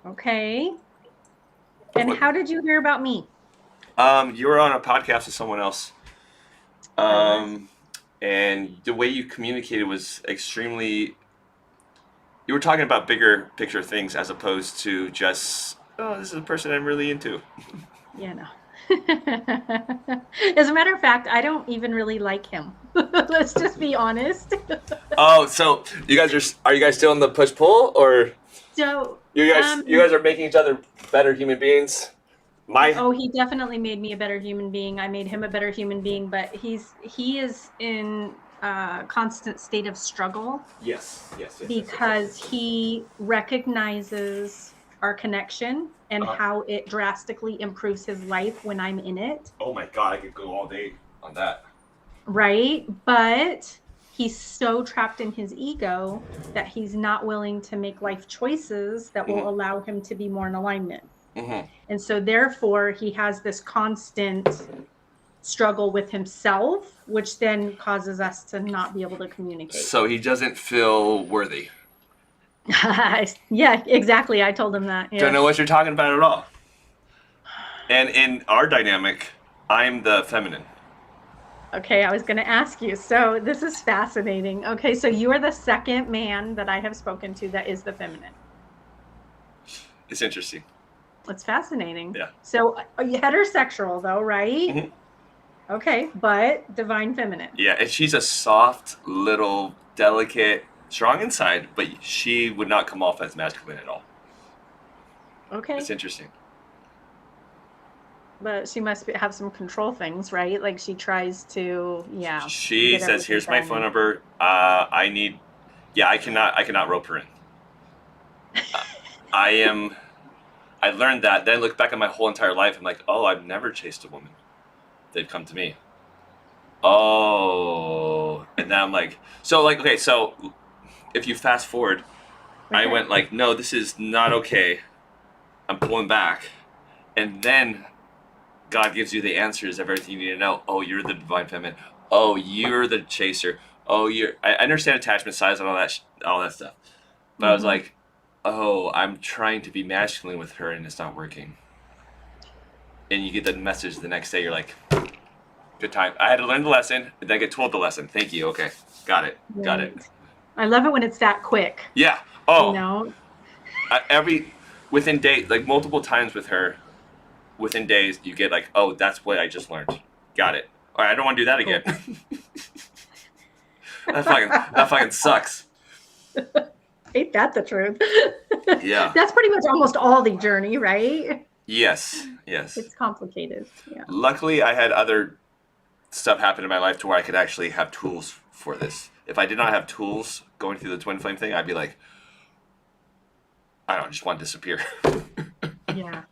Okay. And how did you hear about me? You were on a podcast with someone else, I was. um, and the way you communicated was extremely. You were talking about bigger picture things as opposed to just, oh, this is a person I'm really into. Yeah, no. As a matter of fact, I don't even really like him. Let's just be honest. Oh, so are you guys still in the push pull, or So, you guys are making each other better human beings? My oh, he definitely made me a better human being. I made him a better human being, but he is in a constant state of struggle yes. because he recognizes our connection and Uh-huh. how it drastically improves his life when I'm in it. Oh my god, I could go all day on that. Right? But he's so trapped in his ego that he's not willing to make life choices that will Mm-hmm. allow him to be more in alignment. Mm-hmm. And so, therefore, he has this constant struggle with himself, which then causes us to not be able to communicate. So he doesn't feel worthy. Yeah, exactly. I told him that. Don't Yeah. know what you're talking about at all. And in our dynamic, I'm the feminine. Okay, I was going to ask you. So this is fascinating. Okay, so you are the second man that I have spoken to that is the feminine. It's interesting. It's fascinating. Yeah. So are you heterosexual though, right? Mm-hmm. Okay, but divine feminine. Yeah, and she's a soft, little, delicate, strong inside, but she would not come off as masculine at all. It's Okay, interesting. but she must have some control things, right? Like she tries to, yeah, She get says, everything "Here's my phone done. number. I need." Yeah, I cannot rope her in. Uh, I am. I learned that. Then look back at my whole entire life. I'm like, oh, I've never chased a woman. They've come to me. Oh, and then I'm like, so like, okay, so if you fast forward, I Okay. went like, no, this is not okay. I'm pulling back, and then God gives you the answers of everything you need to know. Oh, you're the divine feminine. Oh, you're the chaser. Oh, you're. I understand attachment size and all that stuff, but I was Mm-hmm. like, oh, I'm trying to be masculine with her, and it's not working. And you get the message the next day. You're like, good time. I had to learn the lesson, and then get told the lesson. Thank you. Okay, got it. Got it. Right. I love it when it's that quick, Yeah. you Oh, know? every within days, like multiple times with her, within days, you get like, oh, that's what I just learned. Got it. All right, I don't want to do that again. Cool. That fucking sucks. Ain't that the truth? Yeah. That's pretty much almost all the journey, right? Yes. Yes. It's complicated. Yeah. Luckily, I had other stuff happen in my life to where I could actually have tools for this. If I did not have tools going through the twin flame thing, I'd be like, I don't know, just want to disappear. Yeah.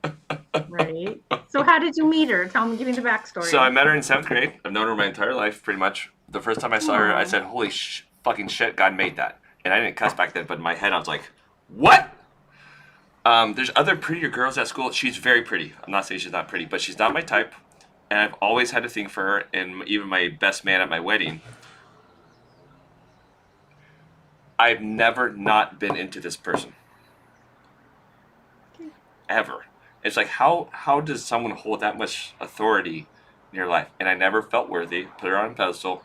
Right. So how did you meet her? Tell me, give me the So I backstory. met her in seventh grade. I've known her my entire life, pretty much. The first time I saw her, I Oh, said, "Holy fucking shit, God made that." And I didn't cuss back then, but in my head, I was like, "What?" There's other prettier girls at school. She's very pretty. I'm not saying she's not pretty, but she's not my type. And I've always had a thing for her. And even my best man at my wedding, I've never not been into this person okay. ever. It's like how does someone hold that much authority in your life? And I never felt worthy. Put her on a pedestal.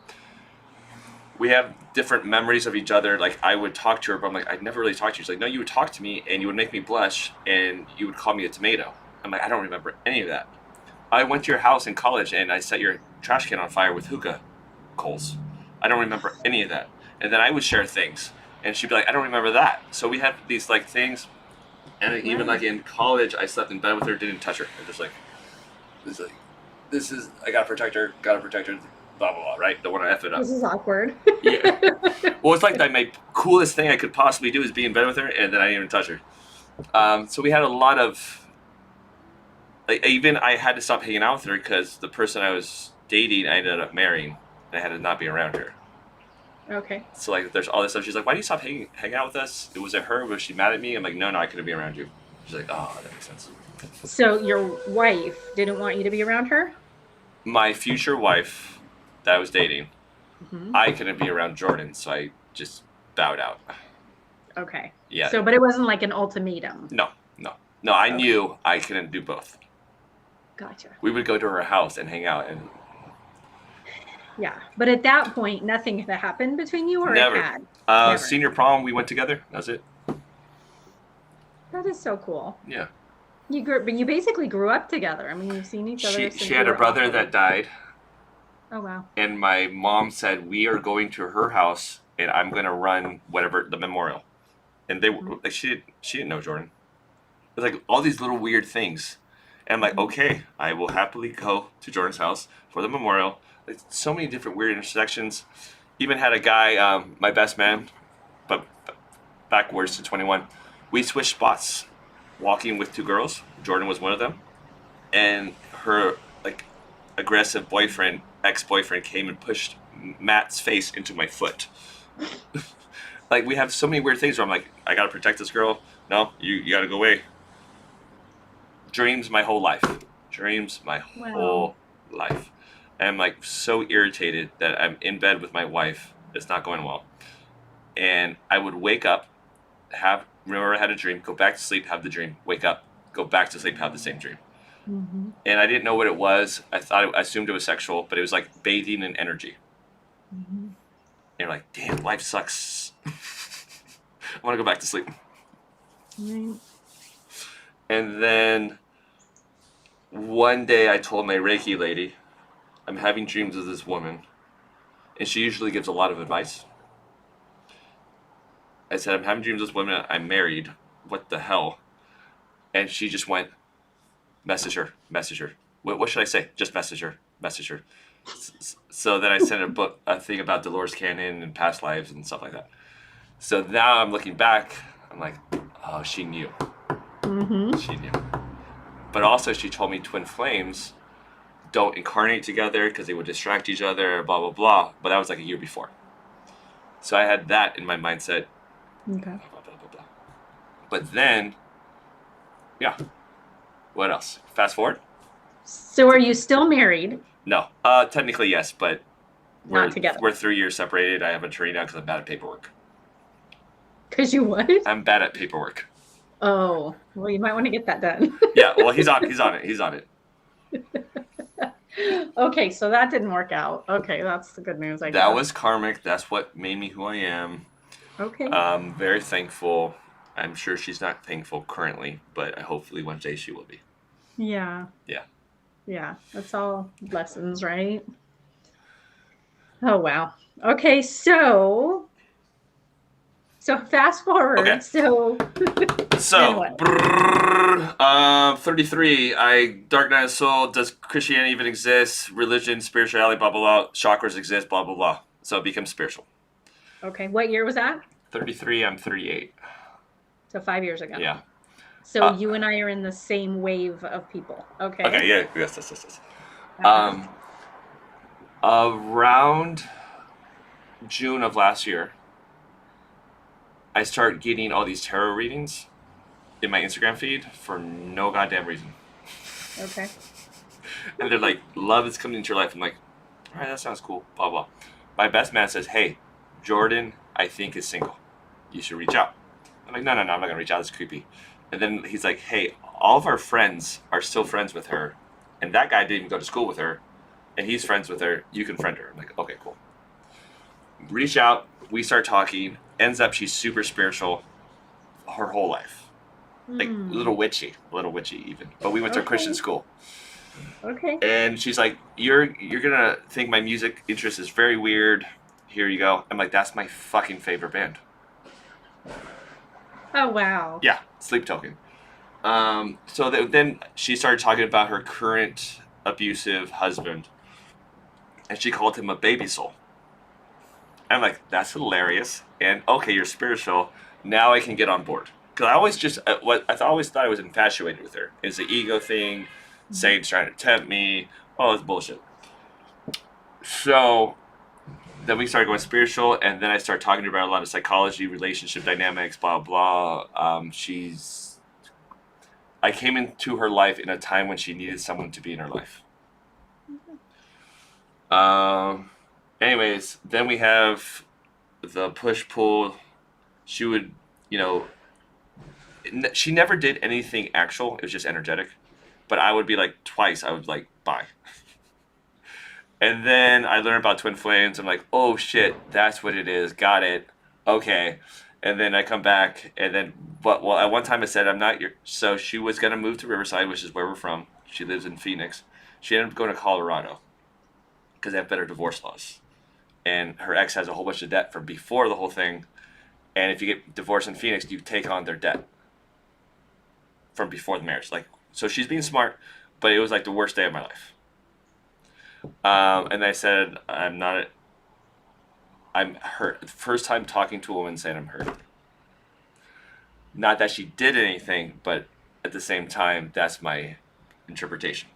We have different memories of each other. Like I would talk to her, but I'm like, I'd never really talked to you. She's like, no, you would talk to me and you would make me blush and you would call me a tomato. I'm like, I don't remember any of that. I went to your house in college and I set your trash can on fire with hookah coals. I don't remember any of that. And then I would share things and she'd be like, I don't remember that. So we had these like things. And even like Right. in college, I slept in bed with her, didn't touch her. I'm just like, this is, I gotta protect her, blah, blah, blah, right? Don't want to F it up. This is awkward. Yeah. Well, it's like that. My coolest thing I could possibly do is be in bed with her, and then I didn't even touch her. So we had a lot of like even I had to stop hanging out with her because the person I was dating I ended up marrying, and I had to not be around her. Okay. So like, there's all this stuff. She's like, "Why do you stop hanging out with us? Was it her? Was she mad at me?" I'm like, "No, no, I couldn't be around you." She's like, "Oh, that makes sense." So your wife didn't want you to be around her? My future wife that I was dating, Hmm. I couldn't be around Jordan, so I just bowed out. Okay. Yeah, So, but it wasn't like an ultimatum. no, No, I Okay. knew I couldn't do both. Gotcha. We would go to her house and hang out, and Yeah. But at that point, nothing had happened between you, or it never. had? Never. Senior prom, we went together. That's it. That is so cool. Yeah. But you basically grew up together. I mean, you've seen each other since She you had a were brother awful. that died, Oh, wow. and my mom said we are going to her house, and I'm gonna run whatever the memorial. And they were like, she didn't know Jordan. It was like all these little weird things, and I'm like, okay, I will happily go to Jordan's house for the memorial. Like, so many different weird intersections. Even had a guy, my best man, but backwards to 21. We switched spots, walking with two girls. Jordan was one of them, and her like aggressive boyfriend, ex-boyfriend, came and pushed Matt's face into my foot. Like, we have so many weird things where I'm like, I gotta protect this girl. No, you gotta go away. Dreams my whole life. Dreams my whole life. And I'm like so irritated that I'm in bed with my wife. It's not going well. And I would wake up, remember I had a dream, go back to sleep, have the dream, wake up, go back to sleep, have the same dream. Mm-hmm. And I didn't know what it was. I assumed it was sexual, but it was like bathing in energy. Mm-hmm. And you're like, damn, life sucks. I want to go back to sleep. Right. And then one day I told my Reiki lady, I'm having dreams of this woman. And she usually gives a lot of advice. I said, I'm having dreams of this woman. I'm married. What the hell? And she just went, message her, message her. What should I say? Just message her, message her. So then I sent a thing about Dolores Cannon and past lives and stuff like that. So now I'm looking back, I'm like, oh, she knew. Mm-hmm. She knew. But also she told me twin flames don't incarnate together because they would distract each other, blah, blah, blah. But that was like a year before. So I had that in my mindset. Okay. Blah, blah, blah, blah. But then, yeah. What else? Fast forward? So are you still married? No. Technically, yes, but Not together. We're 3 years separated. I have a attorney now because I'm bad at paperwork. Because you what? I'm bad at paperwork. Oh, well, you might want to get that done. Yeah, well, he's on it. Okay, so that didn't work out. Okay, that's the good news, I guess. That was karmic. That's what made me who I am. Okay. I'm very thankful. I'm sure she's not thankful currently, but hopefully one day she will be. Yeah. Yeah. Yeah, that's all lessons, right? Oh, wow. Okay, so fast forward. Okay. So So, what? 33. Dark Night of the Soul. Does Christianity even exist? Religion, spirituality, blah, blah, blah. Chakras exist, blah, blah, blah. So it becomes spiritual. Okay, what year was that? 33, I'm 38. So 5 years ago. Yeah. So you and I are in the same wave of people. Okay. Okay, yeah, yes. Around June of last year, I started getting all these tarot readings in my Instagram feed for no goddamn reason. Okay. And they're like, love is coming into your life. I'm like, all right, that sounds cool, blah, blah. My best man says, hey, Jordan, I think is single. You should reach out. I'm like, no, I'm not going to reach out. It's creepy. And then he's like, hey, all of our friends are still friends with her. And that guy didn't even go to school with her. And he's friends with her. You can friend her. I'm like, okay, cool. Reach out. We start talking. Ends up she's super spiritual her whole life. Like, a little witchy even. But we went to a Christian school. Okay. And she's like, you're gonna think my music interest is very weird. Here you go. I'm like, that's my fucking favorite band. Oh, wow. Yeah, Sleep Token. So then she started talking about her current abusive husband. And she called him a baby soul. I'm like, that's hilarious. And okay, you're spiritual. Now I can get on board. Because I always thought I was infatuated with her. It's the ego thing. Satan's trying to tempt me. All this bullshit. So then we started going spiritual, and then I started talking to her about a lot of psychology, relationship dynamics, blah, blah. I came into her life in a time when she needed someone to be in her life. Anyways, then we have the push-pull. She would, she never did anything actual. It was just energetic. But I would be like twice. I would like bye. And then I learned about twin flames. I'm like, oh shit, that's what it is. Got it. Okay. And then I come back, and then, but well, at one time I said I'm not your. So she was gonna move to Riverside, which is where we're from. She lives in Phoenix. She ended up going to Colorado because they have better divorce laws. And her ex has a whole bunch of debt from before the whole thing. And if you get divorced in Phoenix, you take on their debt from before the marriage. Like, so she's being smart, but it was like the worst day of my life. And I said, I'm hurt. First time talking to a woman saying I'm hurt. Not that she did anything, but at the same time, that's my interpretation.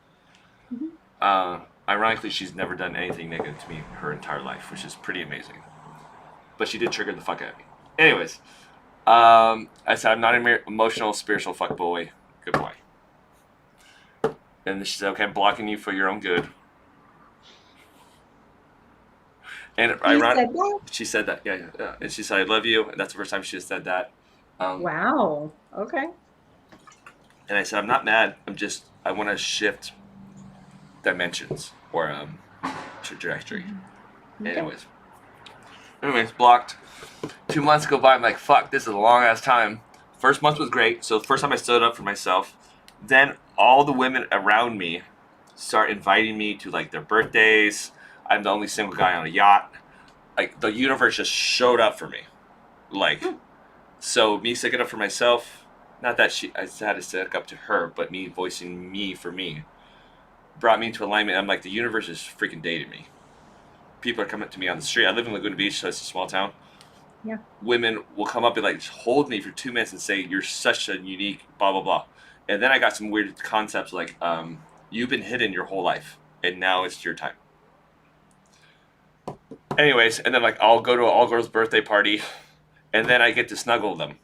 Ironically, she's never done anything negative to me her entire life, which is pretty amazing. But she did trigger the fuck out of me. Anyways, I said, I'm not an emotional, spiritual fuckboy. Goodbye. And she said, okay, I'm blocking you for your own good. And she said that, yeah. And she said, I love you. And that's the first time she said that. Wow. Okay. And I said, I'm not mad. I want to shift dimensions or trajectory. Okay. Anyways, blocked. 2 months go by. I'm like, fuck, this is a long ass time. First month was great. So the first time I stood up for myself. Then all the women around me start inviting me to like their birthdays. I'm the only single guy on a yacht. Like the universe just showed up for me. Like, so me sticking up for myself, not that I had to stick up to her, but me voicing me for me, brought me into alignment. I'm like, the universe is freaking dating me. People are coming to me on the street. I live in Laguna Beach, so it's a small town. Yeah. Women will come up and like hold me for 2 minutes and say, you're such a unique blah, blah, blah. And then I got some weird concepts like, you've been hidden your whole life, and now it's your time. Anyways, and then like I'll go to an all-girls birthday party, and then I get to snuggle them.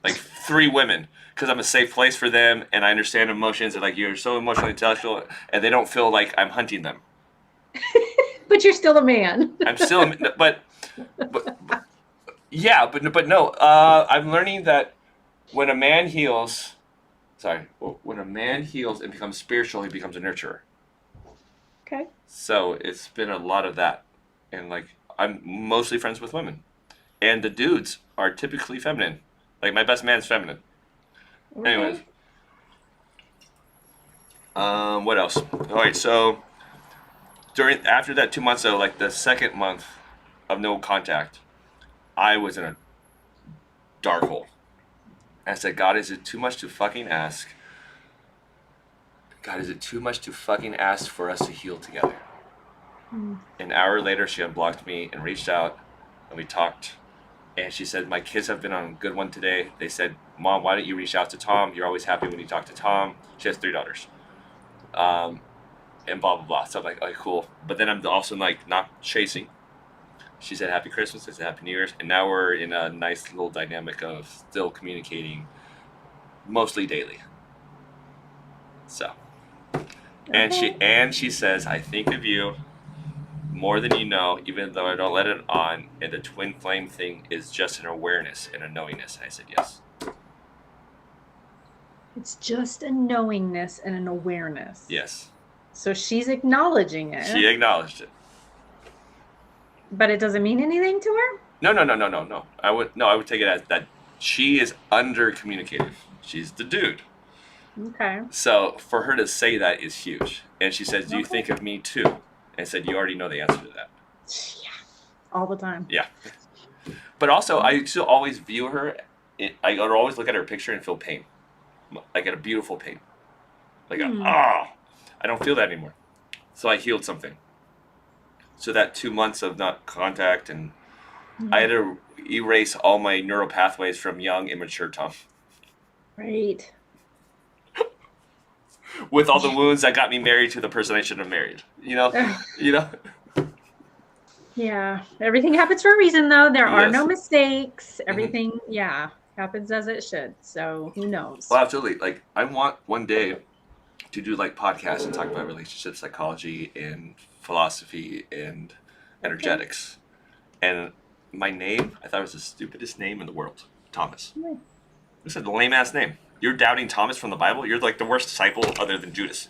Like 3 women, because I'm a safe place for them, and I understand emotions, and like you're so emotionally intellectual, and they don't feel like I'm hunting them. But you're still a man. I'm still, but yeah, but no. I'm learning that when a man heals, when a man heals and becomes spiritual, he becomes a nurturer. Okay. So it's been a lot of that, and like I'm mostly friends with women, and the dudes are typically feminine. Like my best man's feminine. Okay. Anyways, what else? All right, so after that 2 months though, like the second month of no contact, I was in a dark hole. And I said, God, is it too much to fucking ask? God, is it too much to fucking ask for us to heal together? An hour later, she unblocked me and reached out, and we talked. And she said, my kids have been on a good one today. They said, Mom, why don't you reach out to Tom? You're always happy when you talk to Tom. She has 3 daughters. And blah, blah, blah. So I'm like, okay, cool. But then I'm also like not chasing. She said, Happy Christmas. I said, Happy New Year's. And now we're in a nice little dynamic of still communicating mostly daily. So, and she says, I think of you more than you know, even though I don't let it on. And the twin flame thing is just an awareness and a knowingness. And I said, yes. It's just a knowingness and an awareness. Yes. So she's acknowledging it. She acknowledged it. But it doesn't mean anything to her? No. I would take it as that she is under communicative. She's the dude. Okay. So for her to say that is huge. And she says, do you think of me too? And I said, you already know the answer to that. Yeah. All the time. Yeah. But also, I still always view her, I would always look at her picture and feel pain. I get a beautiful pain. Like, I don't feel that anymore. So I healed something. So that 2 months of not contact, and I had to erase all my neural pathways from young, immature Tom. Right. With all the wounds that got me married to the person I shouldn't have married. You know? Yeah. Everything happens for a reason, though. There are Yes. no mistakes. Everything, happens as it should. So who knows? Well, absolutely. Like, I want one day to do like podcasts and talk about relationship psychology and philosophy and energetics. And my name, I thought it was the stupidest name in the world, Thomas. This is a lame ass name. You're doubting Thomas from the Bible? You're like the worst disciple other than Judas.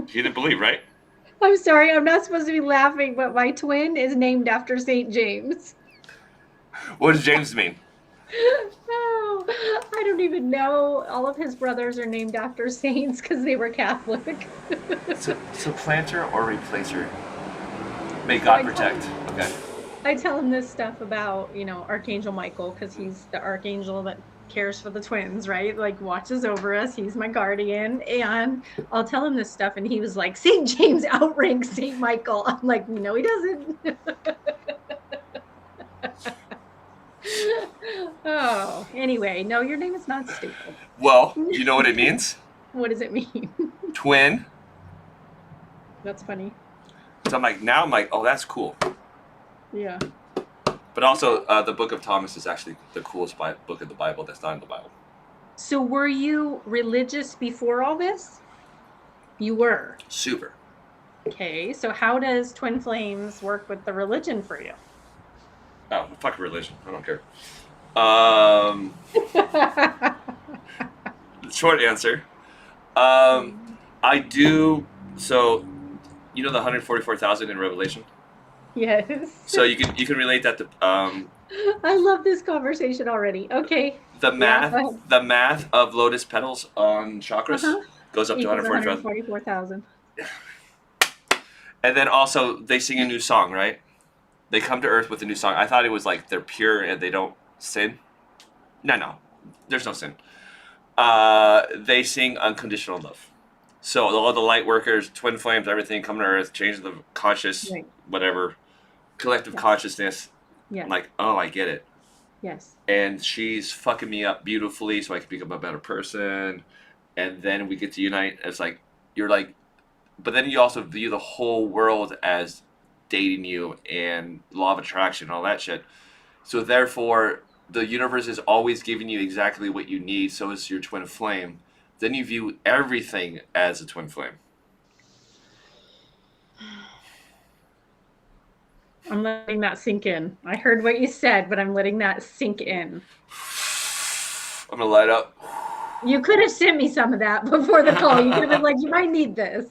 He didn't believe, right? I'm sorry, I'm not supposed to be laughing, but my twin is named after St. James. What does James mean? Oh, I don't even know. All of his brothers are named after saints because they were Catholic. Supplanter or replacer? May God protect. Okay. I tell him this stuff about, Archangel Michael, because he's the archangel that cares for the twins, right? Like, watches over us. He's my guardian. And I'll tell him this stuff, and he was like, St. James outranks St. Michael. I'm like, no, he doesn't. Oh, anyway, no, your name is not stupid. Well, you know what it means? What does it mean? Twin. That's funny. So I'm like, oh, that's cool. Yeah. But also, the Book of Thomas is actually the coolest book of the Bible that's not in the Bible. So were you religious before all this? You were. Super. Okay, so how does Twin Flames work with the religion for you? Oh, fuck religion. I don't care. Short answer. I do. So, you know the 144,000 in Revelation? Yes. So you can relate that to I love this conversation already. Okay. the math of lotus petals on chakras goes up to 144,000. 144,000. And then also they sing a new song, right? They come to Earth with a new song. I thought it was like they're pure and they don't sin. No, there's no sin. They sing unconditional love. So all the light workers, twin flames, everything come to Earth, change the conscious, whatever, collective consciousness. Yeah. I'm like, oh, I get it. Yes. And she's fucking me up beautifully so I can become a better person. And then we get to unite. It's like, you're like, but then you also view the whole world as dating you and law of attraction and all that shit. So therefore, the universe is always giving you exactly what you need. So is your twin flame. Then you view everything as a twin flame. I'm letting that sink in. I heard what you said, but I'm letting that sink in. I'm gonna light up. You could have sent me some of that before the call. You could have been like, you might need this.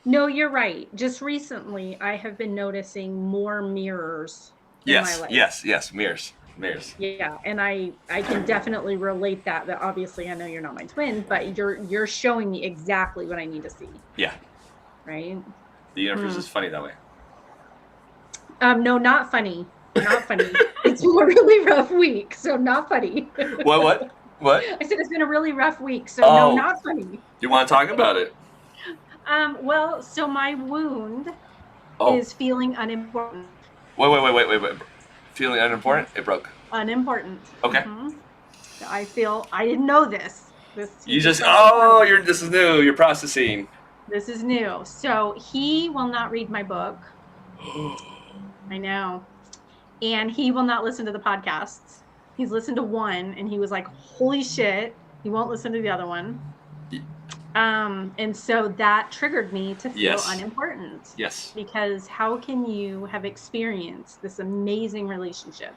No, you're right. Just recently, I have been noticing more mirrors in my life. Yes, mirrors. Yeah, and I can definitely relate that obviously I know you're not my twin, but you're showing me exactly what I need to see. Yeah. Right? The universe is funny that way. No, not funny. Not funny. It's been a really rough week, so not funny. What? I said it's been a really rough week, so no, not funny. You want to talk about it? Well, so my wound is feeling unimportant. Wait. Feeling unimportant? It broke. Unimportant. Okay. Mm-hmm. I didn't know this. This is new. You're processing. This is new. So he will not read my book. I know. And he will not listen to the podcasts. He's listened to one and he was like, holy shit. He won't listen to the other one. And so that triggered me to feel unimportant. Yes. Because how can you have experienced this amazing relationship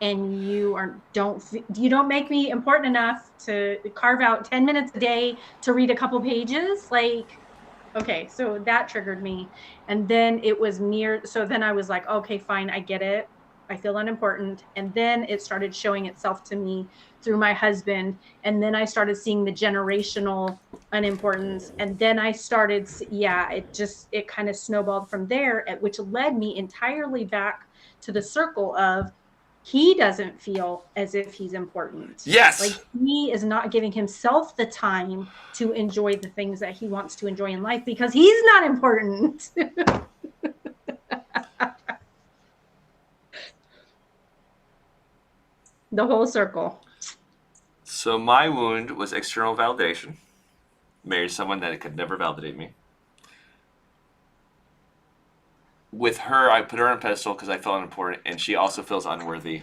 and you don't make me important enough to carve out 10 minutes a day to read a couple pages? Like, okay, so that triggered me. And then it was so then I was like, okay, fine, I get it. I feel unimportant. And then it started showing itself to me through my husband. And then I started seeing the generational unimportance. And then I started, it kind of snowballed from there, which led me entirely back to the circle of he doesn't feel as if he's important. Yes. Like he is not giving himself the time to enjoy the things that he wants to enjoy in life because he's not important. The whole circle. So my wound was external validation. Married someone that could never validate me. With her, I put her on a pedestal because I felt unimportant, and she also feels unworthy.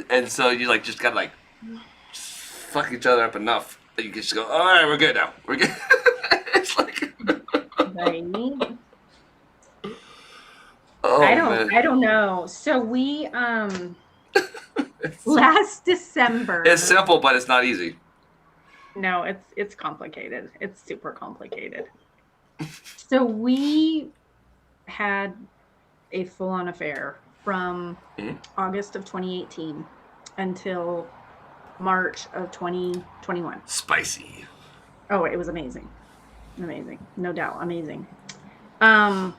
And so you just gotta fuck each other up enough that you can just go, all right, we're good now. We're good. It's like Right. Oh man, I don't know. So we last December. it's simple, but it's not easy. No, it's complicated. It's super complicated. So we had a full-on affair from Mhm. August of 2018 until March of 2021. Spicy. Oh, it was amazing. Amazing. No doubt. Amazing. Um,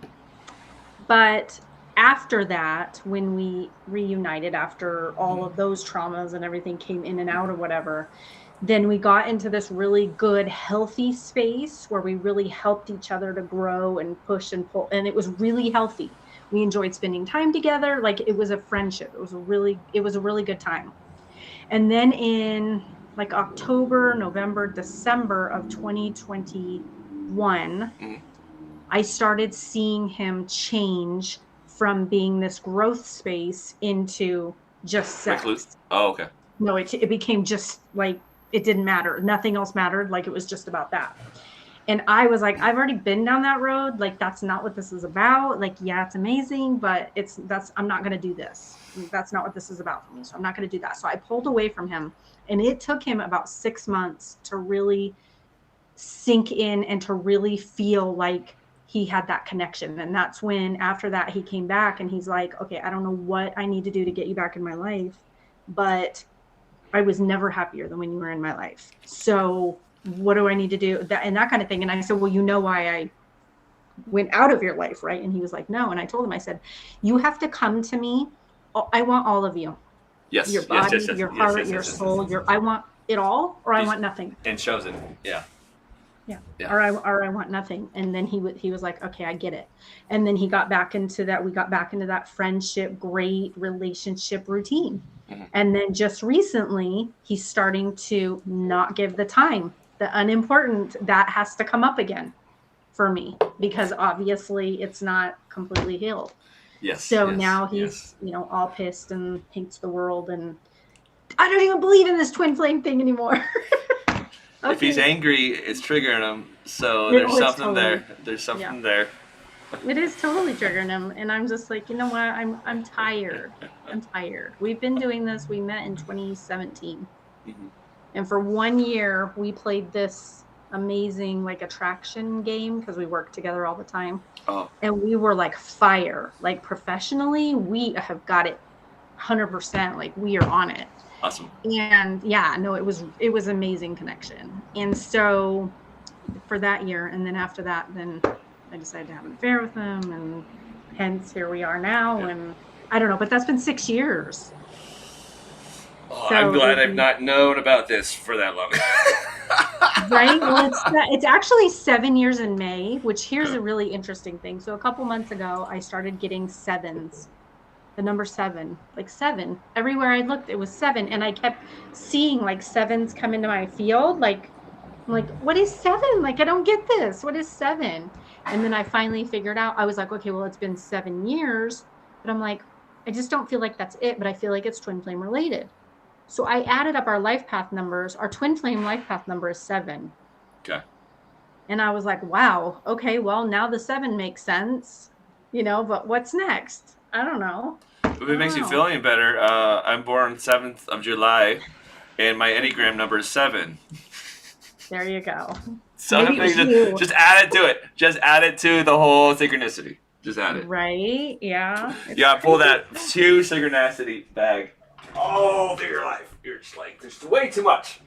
but after that, when we reunited after all of those traumas and everything came in and out or whatever, then we got into this really good, healthy space where we really helped each other to grow and push and pull. And it was really healthy. We enjoyed spending time together. Like it was a friendship. It was a really good time. And then in like October, November, December of 2021, Mhm. I started seeing him change from being this growth space into just Recluse. sex. Oh, okay. No, it became just like it didn't matter. Nothing else mattered. Like it was just about that. And I was like, I've already been down that road. Like, that's not what this is about. Like, yeah, it's amazing, but I'm not going to do this. That's not what this is about for me. So I'm not going to do that. So I pulled away from him, and it took him about 6 months to really sink in and to really feel like he had that connection. And that's when, after that, he came back and he's like, okay, I don't know what I need to do to get you back in my life, but I was never happier than when you were in my life. So what do I need to do? That kind of thing. And I said, well, you know why I went out of your life, right? And he was like, no. And I told him, I said, you have to come to me. I want all of you. Yes. Your Yes. body, Yes. Yes. your Yes. heart, Yes. your Yes. Yes. soul, Yes. I want it all, or I He's- want nothing. And chosen. Yeah. Yeah. Yeah. Or I want nothing. And then he was like, okay, I get it. And then he got back into that. We got back into that friendship, great relationship routine. Mhm. And then just recently, he's starting to not give the time, the unimportant that has to come up again for me, because obviously it's not completely healed. Yes. So yes, now yes. he's, all pissed and hates the world. And I don't even believe in this twin flame thing anymore. If he's angry, it's triggering him. So Yeah, there's oh, it's something totally- there. There's something yeah. there. It is totally triggering him, and I'm just like, you know what? I'm tired. I'm tired. We've been doing this. We met in 2017, Mhm. and for 1 year we played this amazing like attraction game because we worked together all the time, Oh, and we were like fire. Like professionally, we have got it 100%. Like we are on it. awesome. And yeah, no, it was amazing connection. And so for that year, and then after that, then I decided to have an affair with him, and hence here we are now. Yeah. And I don't know, but that's been 6 years. Oh, So I'm glad it- I've not known about this for that long. Right? Well, it's actually 7 years in May, which here's a really interesting thing. So a couple months ago, I started getting sevens, the number 7, like 7. Everywhere I looked, it was 7. And I kept seeing like sevens come into my field. Like, I'm like, what is 7? Like, I don't get this. What is 7? And then I finally figured out, I was like, okay, well, it's been 7 years. But I'm like, I just don't feel like that's it. But I feel like it's twin flame related. So I added up our life path numbers. Our twin flame life path number is 7. Okay. And I was like, wow, okay, well, now the 7 makes sense, but what's next? I don't know. If it makes you feel any better, I'm born 7th of July, and my Enneagram number is 7. There you go. So Maybe it was you. just add it to it. Just add it to the whole synchronicity. Just add it. Right? Yeah. You gotta pull that huge synchronicity bag. Oh, through your life. You're just like, there's way too much.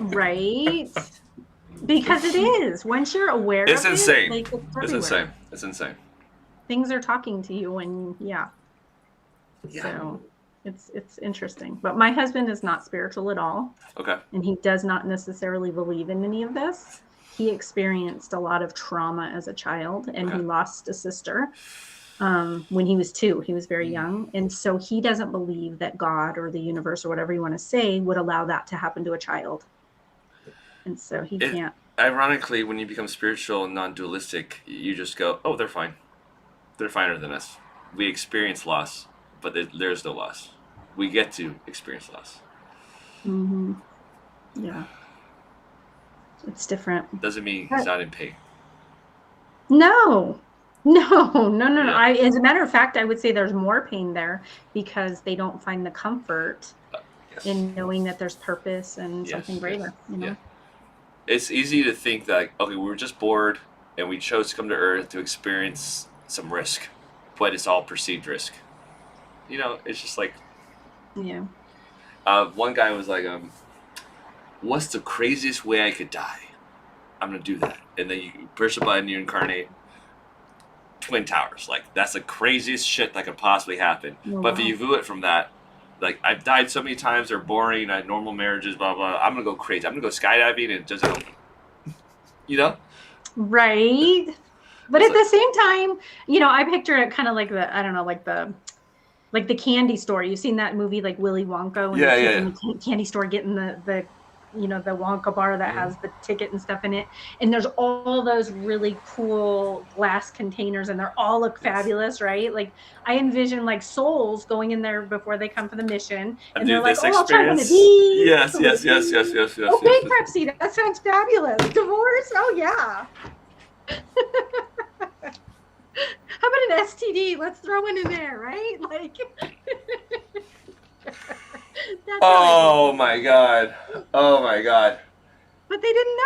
Right? Because it is. Once you're aware It's of insane. it, like, it's It's everywhere. insane. It's insane. Things are talking to you, and yeah. Yeah. So it's interesting. But my husband is not spiritual at all, Okay. and he does not necessarily believe in any of this. He experienced a lot of trauma as a child, and he Okay. lost a sister when he was 2. He was very young. And so he doesn't believe that God or the universe or whatever you want to say would allow that to happen to a child. And so he can't. Ironically, when you become spiritual and non-dualistic, you just go, oh, they're fine. They're finer than us. We experience loss, but there's no loss. We get to experience loss. Mm-hmm. Yeah. It's different. Doesn't mean he's not in pain. No, No, no, no, no. Yeah. As a matter of fact, I would say there's more pain there because they don't find the comfort Yes. in knowing that there's purpose and something Yes. Yes. greater, Yeah. It's easy to think that like, okay, we were just bored and we chose to come to Earth to experience some risk, but it's all perceived risk. It's just like Yeah. one guy was like, "What's the craziest way I could die? I'm gonna do that." And then you push a button, you incarnate Twin Towers. Like that's the craziest shit that could possibly happen. Oh, But if wow. you view it from that, like I've died so many times, they're boring. I had normal marriages, blah blah. I'm gonna go crazy. I'm gonna go skydiving and just, you know, Right. But it's at like the same time, I picture it kind of like I don't know, like the candy store. You've seen that movie, like Willy Wonka, when the yeah, yeah, kids in yeah. the candy store getting the Wonka bar that Mhm. has the ticket and stuff in it. And there's all those really cool glass containers, and they're all look Yes. fabulous, right? Like I envision like souls going in there before they come for the mission, I and they're do like, this "Oh, I'll try one of experience. these, Yes, one of yes, yes, yes, these." yes, yes, yes, Oh, yes, yes. bankruptcy! That sounds fabulous. Divorce? Oh yeah. How about an STD? Let's throw one in there, right? Like that's how I Oh picture my it. god. Oh my god. But they didn't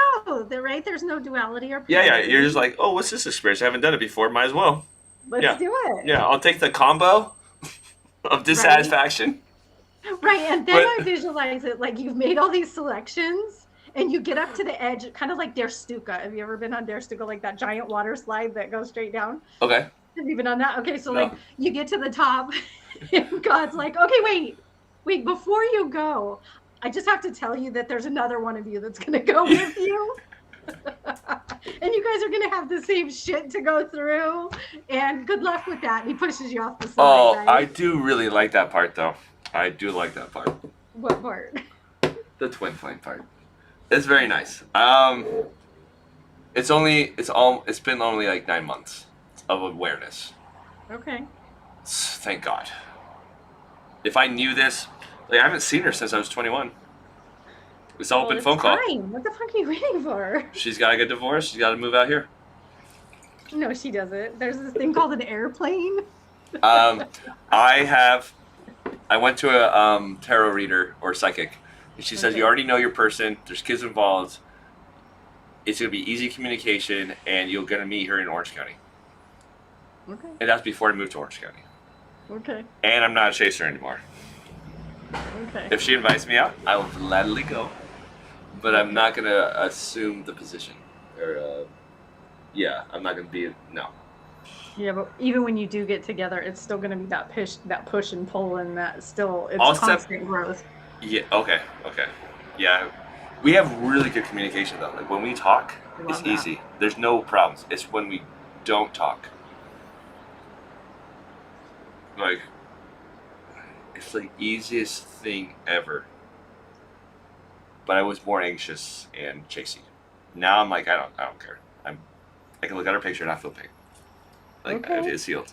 know, right? There's no duality or Yeah, yeah. You're polarity. just like, oh, what's this experience? I haven't done it before. Might as well. Let's Yeah, do it. yeah. I'll take the combo of Right. dissatisfaction. Right. And then But I visualize it like you've made all these selections and you get up to the edge, kind of like Der Stuka. Have you ever been on Der Stuka, like that giant water slide that goes straight down? okay, Have you been on that? Okay. So, like, no. you get to the top, and God's like, okay, wait, before you go, I just have to tell you that there's another one of you that's going to go with you. And you guys are going to have the same shit to go through. And good luck with that. And he pushes you off the slide, Oh, I right? do really like that part though. I do like that part. What part? The twin flame part. It's very nice. It's been only like 9 months of awareness. Okay. Thank God. If I knew this, like I haven't seen her since I was 21. It's all Well, been it's phone call. time. What the fuck are you waiting for? She's got to get divorced. She's got to move out here. No, she doesn't. There's this thing called an airplane. Um, I have. I went to a tarot reader or psychic, and she says you Okay. already know your person. There's kids involved. It's gonna be easy communication, and you're gonna meet her in Orange County. Okay. And that's before I moved to Orange County. Okay. And I'm not a chaser anymore. Okay. If she invites me out, I will gladly go. But I'm not gonna assume the position, or yeah, I'm not gonna be no. Yeah, but even when you do get together, it's still going to be that push and pull, and that still it's I'll step. constant growth. Yeah. Okay. Okay. Yeah. We have really good communication though. Like when we talk, I it's love that. easy. There's no problems. It's when we don't talk. Like it's the easiest thing ever. But I was more anxious and chasey. Now I'm like I don't care. I can look at her picture and I feel pain. Like Okay. it's healed,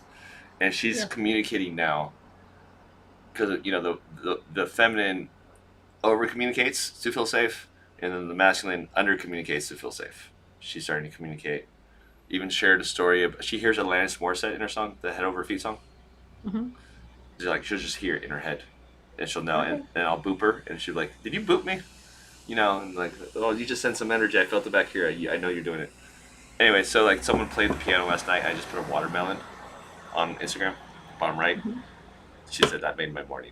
and she's Yeah. communicating now because the feminine over communicates to feel safe, and then the masculine under communicates to feel safe. She's starting to communicate. Even shared a story of she hears Alanis Morissette in her song, the Head Over Feet song. Hmm. She'll just hear it in her head, and she'll know, Okay. and I'll boop her, and she'll be like, "Did you boop me?" And like, "Oh, you just sent some energy. I felt it back here. I know you're doing it." Anyway, so like someone played the piano last night. I just put a watermelon on Instagram, bottom right. Hmm. She said that made my morning.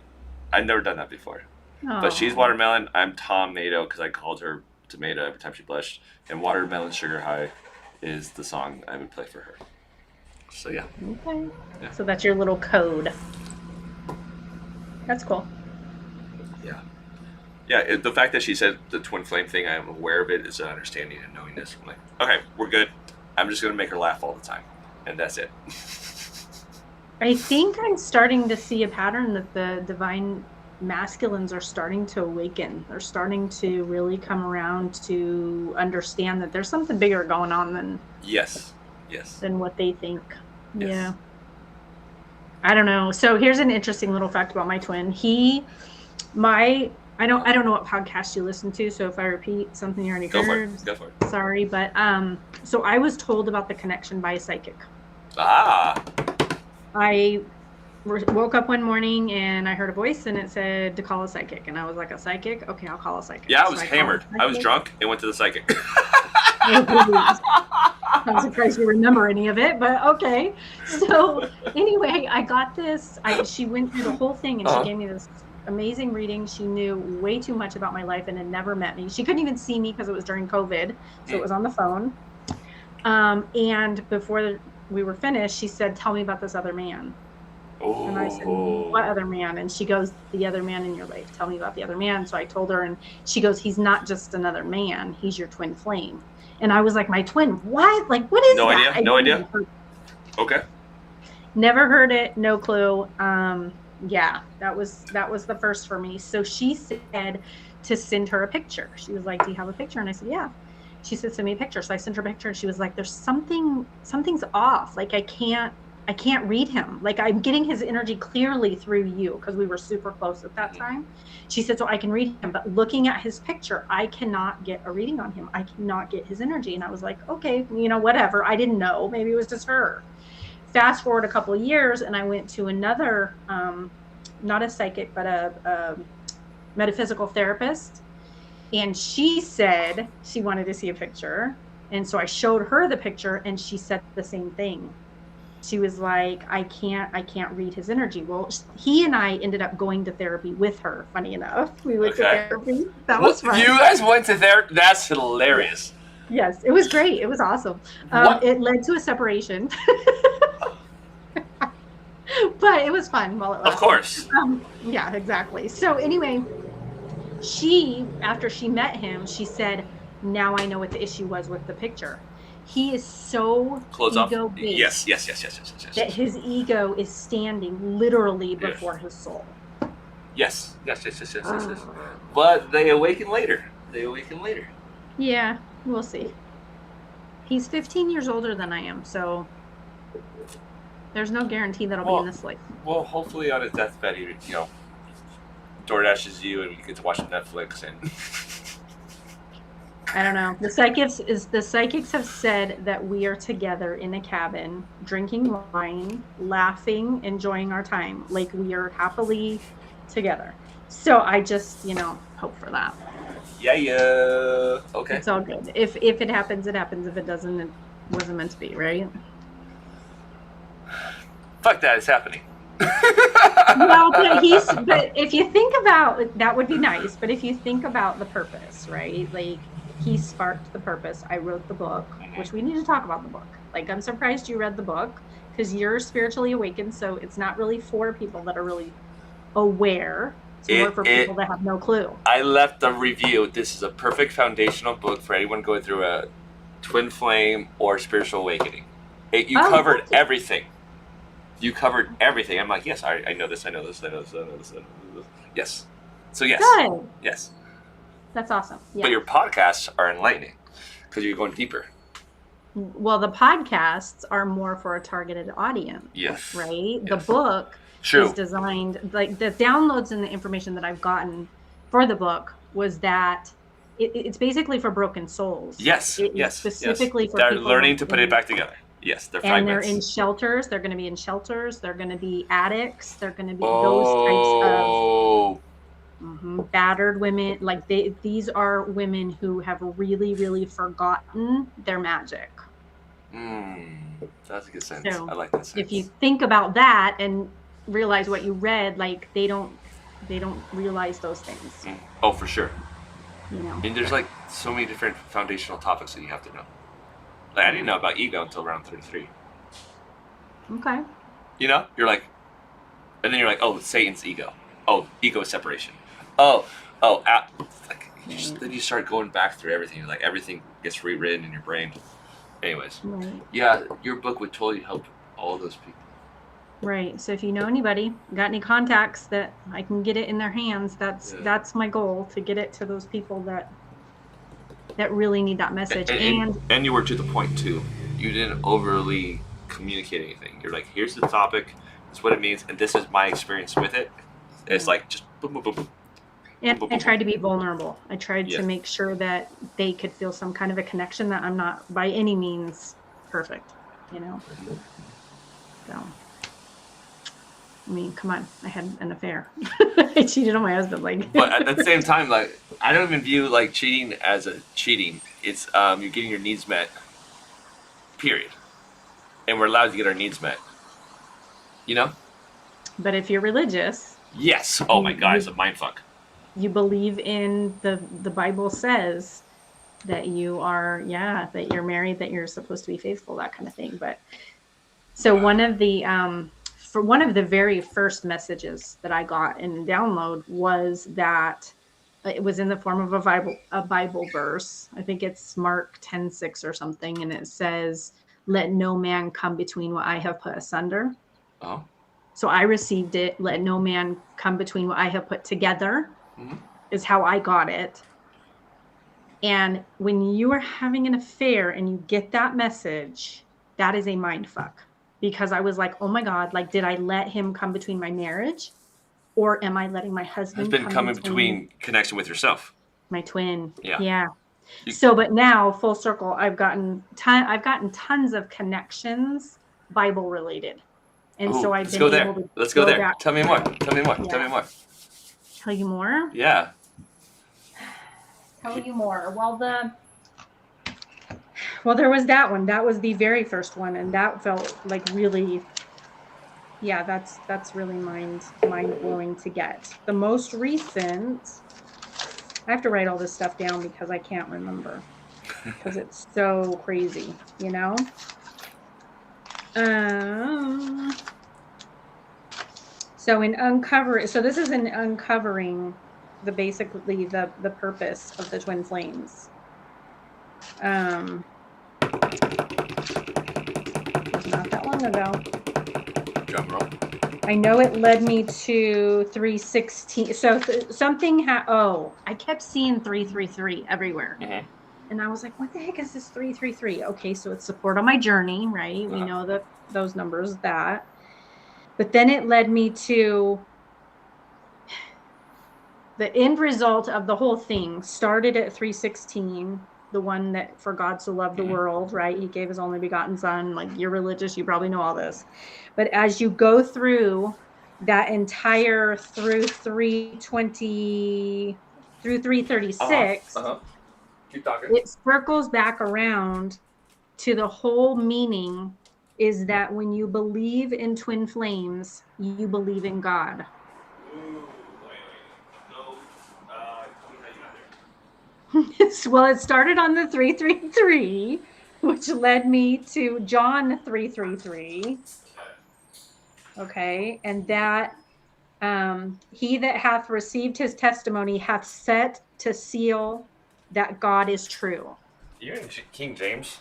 I've never done that before. But she's Oh, watermelon. I'm tomato because I called her tomato every time she blushed. And watermelon sugar high is the song I would play for her. So yeah, okay. yeah, So that's your little code. That's cool. yeah, yeah. The fact that she said the twin flame thing, I'm aware of it, is an understanding and knowing this. I'm like, okay, we're good. I'm just gonna make her laugh all the time, and that's it. I think I'm starting to see a pattern that the divine masculines are starting to awaken. They're starting to really come around to understand that there's something bigger going on Yes, yes, than what they think. yes. Yeah. I don't know. So here's an interesting little fact about my twin. My I don't know what podcast you listen to, so if I repeat something you already Go for it. heard, Go for it. sorry, but so I was told about the connection by a psychic. Ah. I woke up one morning and I heard a voice and it said to call a psychic. And I was like, a psychic? Okay, I'll call a psychic. Yeah, I So was called hammered. a I was psychic. drunk and went to the psychic. I'm surprised you remember any of it, but okay. So anyway, I got this. She went through the whole thing and she gave me this amazing reading. She knew way too much about my life and had never met me. She couldn't even see me because it was during COVID, so it was on the phone. And before we were finished, she said, "Tell me about this other man." Oh. And I said, "What other man?" And she goes, "The other man in your life. Tell me about the other man." So I told her, and she goes, "He's not just another man. He's your twin flame." And I was like, "My twin? What? Like, what is No that?" idea. No idea. Okay. Never heard it. No clue. Yeah, that was the first for me. So she said to send her a picture. She was like, "Do you have a picture?" And I said, "Yeah." She said, "Send me a picture." So I sent her a picture and she was like, "There's something's off. Like I can't read him. Like I'm getting his energy clearly through you," because we were super close at that time. She said, "So I can read him, but looking at his picture, I cannot get a reading on him. I cannot get his energy." And I was like, "Okay, whatever." I didn't know. Maybe it was just her. Fast forward a couple of years and I went to another, not a psychic, but a metaphysical therapist. And she said she wanted to see a picture. And so I showed her the picture and she said the same thing. She was like, I can't read his energy. Well, he and I ended up going to therapy with her. Funny enough, we went to therapy. That was fun. You guys went to therapy? That's hilarious. Yes, it was great. It was awesome. It led to a separation. But it was fun while it lasted. Of course. Yeah, exactly. So anyway, after she met him, she said, "Now I know what the issue was with the picture. He is so ego-based. Yes. That his ego is standing literally before his soul." Yes. But they awaken later. Yeah, we'll see. He's 15 years older than I am, so there's no guarantee that I'll be in this life. Well, hopefully on his deathbed, he DoorDashes you and you get to watch Netflix and. I don't know. The psychics have said that we are together in a cabin, drinking wine, laughing, enjoying our time, like we are happily together. So I just, hope for that. Yeah. Okay. It's all good. If it happens, it happens. If it doesn't, it wasn't meant to be, right? Fuck that! It's happening. Well, but if you think about that, would be nice. But if you think about the purpose, right? Like he sparked the purpose. I wrote the book, which we need to talk about the book. Like I'm surprised you read the book because you're spiritually awakened. So it's not really for people that are really aware. It's more for people that have no clue. I left a review. This is a perfect foundational book for anyone going through a twin flame or spiritual awakening. You covered everything. You covered everything. I'm like, yes, I know this. Yes. So yes. Good. Yes. That's awesome. Yeah. But your podcasts are enlightening because you're going deeper. Well, the podcasts are more for a targeted audience. Yes. Right? Yes. The book is designed, like the downloads and the information that I've gotten for the book was that it's basically for broken souls. Yes. Specifically for they're people learning to put it back together. Yes, they're fragments. And they're in shelters. They're going to be in shelters. They're going to be addicts. They're going to be those types of battered women. Like these are women who have really, really forgotten their magic. That's a good sense. So I like that sense. If you think about that and realize what you read, like they don't realize those things. Oh, for sure. And there's like so many different foundational topics that you have to know. Like I didn't know about ego until around 33. Okay. You're like, and then you're like, oh, Satan's ego. Oh, ego is separation. Then you start going back through everything. Like everything gets rewritten in your brain. Anyways, yeah, your book would totally help all those people. Right. So if you know anybody, got any contacts that I can get it in their hands, that's my goal, to get it to those people that really need that message. And you were to the point too. You didn't overly communicate anything. You're like, here's the topic, this is what it means, and this is my experience with it. It's like just boom, boom, boom, boom. And I tried to be vulnerable. I tried to make sure that they could feel some kind of a connection, that I'm not by any means perfect, So, I mean, come on, I had an affair. I cheated on my husband. Like, But at the same time, like I don't even view like cheating as a cheating. It's you're getting your needs met. Period. And we're allowed to get our needs met. You know? but if you're religious, Yes. Oh my God, it's a mindfuck. you believe in the Bible says that you are, that you're married, that you're supposed to be faithful, that kind of thing. But so one of the for one of the very first messages that I got in download was that it was in the form of a Bible verse. I think it's Mark 10:6 or something, and it says, "Let no man come between what I have put asunder." Oh. So I received it. Let no man come between what I have put together, Mm-hmm. is how I got it. And when you are having an affair and you get that message, that is a mind fuck. Because I was like, oh my God, like, did I let him come between my marriage? Or am I letting my husband Come between connection with yourself. my twin? Yeah. So, but now full circle, I've gotten tons of connections, Bible related. And so I've been able to Let's go there. back. Tell me more. Yeah. Tell me more. Tell you more? Yeah. Tell you more. Well, there was that one. That was the very first one, and that felt like really, that's really mind blowing to get. The most recent, I have to write all this stuff down because I can't remember because it's so crazy, you know. So this is in uncovering basically the purpose of the twin flames. It was not that long ago. Drum roll. I know it led me to 316. So I kept seeing 333 everywhere. Mm-hmm. And I was like, what the heck is this 333? Okay, so it's support on my journey, right? We know that those numbers, that. But then it led me to the end result of the whole thing started at 316, the one that for God so loved the world, right? He gave his only begotten son. Like, you're religious, you probably know all this. But as you go through that entire through 320 through 336, Keep talking. it circles back around to the whole meaning is that when you believe in twin flames, you believe in God. Well, it started on the 333, which led me to John 333. Okay, and that he that hath received his testimony hath set to seal that God is true. You're in King James.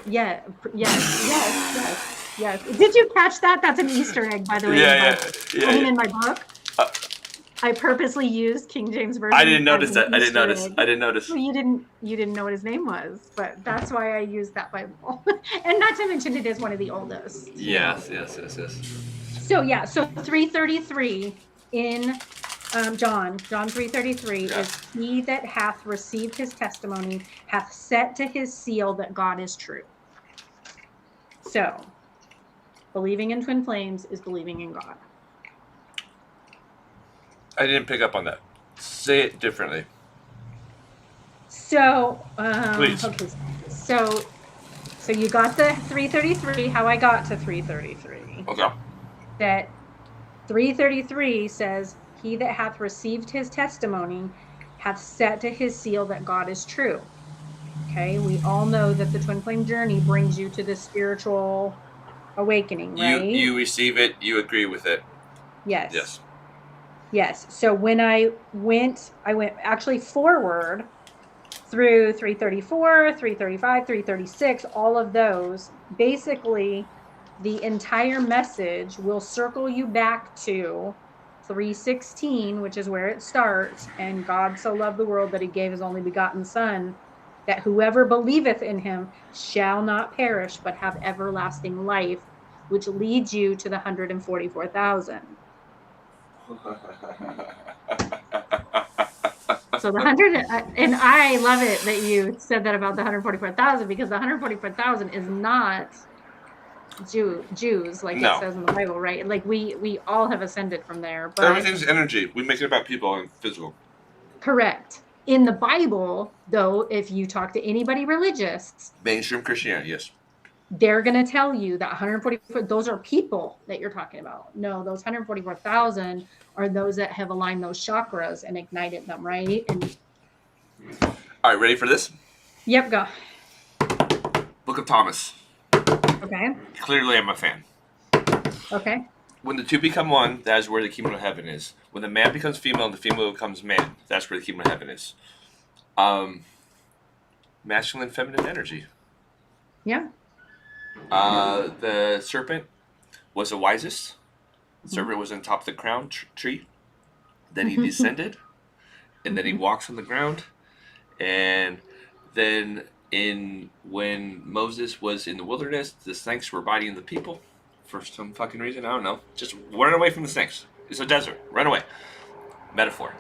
Yes. Did you catch that? That's an Easter egg, by the way. In my book. I purposely used King James Version. I didn't notice that. I didn't notice. Well, you didn't know what his name was, but that's why I used that Bible. And not to mention, it is one of the oldest. Yes. So 333 in John 333 is he that hath received his testimony hath set to his seal that God is true. So believing in twin flames is believing in God. I didn't pick up on that. Say it differently. So please. Okay. So you got the 333, how I got to 333. Okay. That 333 says, he that hath received his testimony hath set to his seal that God is true. Okay, we all know that the twin flame journey brings you to the spiritual awakening, right? You receive it, you agree with it. Yes. So when I went actually forward through 334, 335, 336, all of those, basically the entire message will circle you back to 316, which is where it starts. And God so loved the world that he gave his only begotten son, that whoever believeth in him shall not perish, but have everlasting life, which leads you to the 144,000. So the 100, and I love it that you said that about the 144,000, because the 144,000 is not Jews, like it No. says in the Bible, right? Like we all have ascended from there, but Everything's energy. We make it about people and physical. correct. In the Bible, though, if you talk to anybody religious, Mainstream Christianity, yes. they're going to tell you that 144, those are people that you're talking about. No, those 144,000 are those that have aligned those chakras and ignited them, right? And All right, ready for this? yep, go. Book of Thomas. Okay. Clearly, I'm a fan. Okay. When the two become one, that is where the kingdom of heaven is. When the man becomes female and the female becomes man, that's where the kingdom of heaven is. Masculine, feminine energy. Yeah. The serpent was the wisest. The serpent was on top of the crown tree. Then he descended, and then he walks on the ground. And then when Moses was in the wilderness, the snakes were biting the people for some fucking reason. I don't know. Just run away from the snakes. It's a desert. Run away. Metaphor.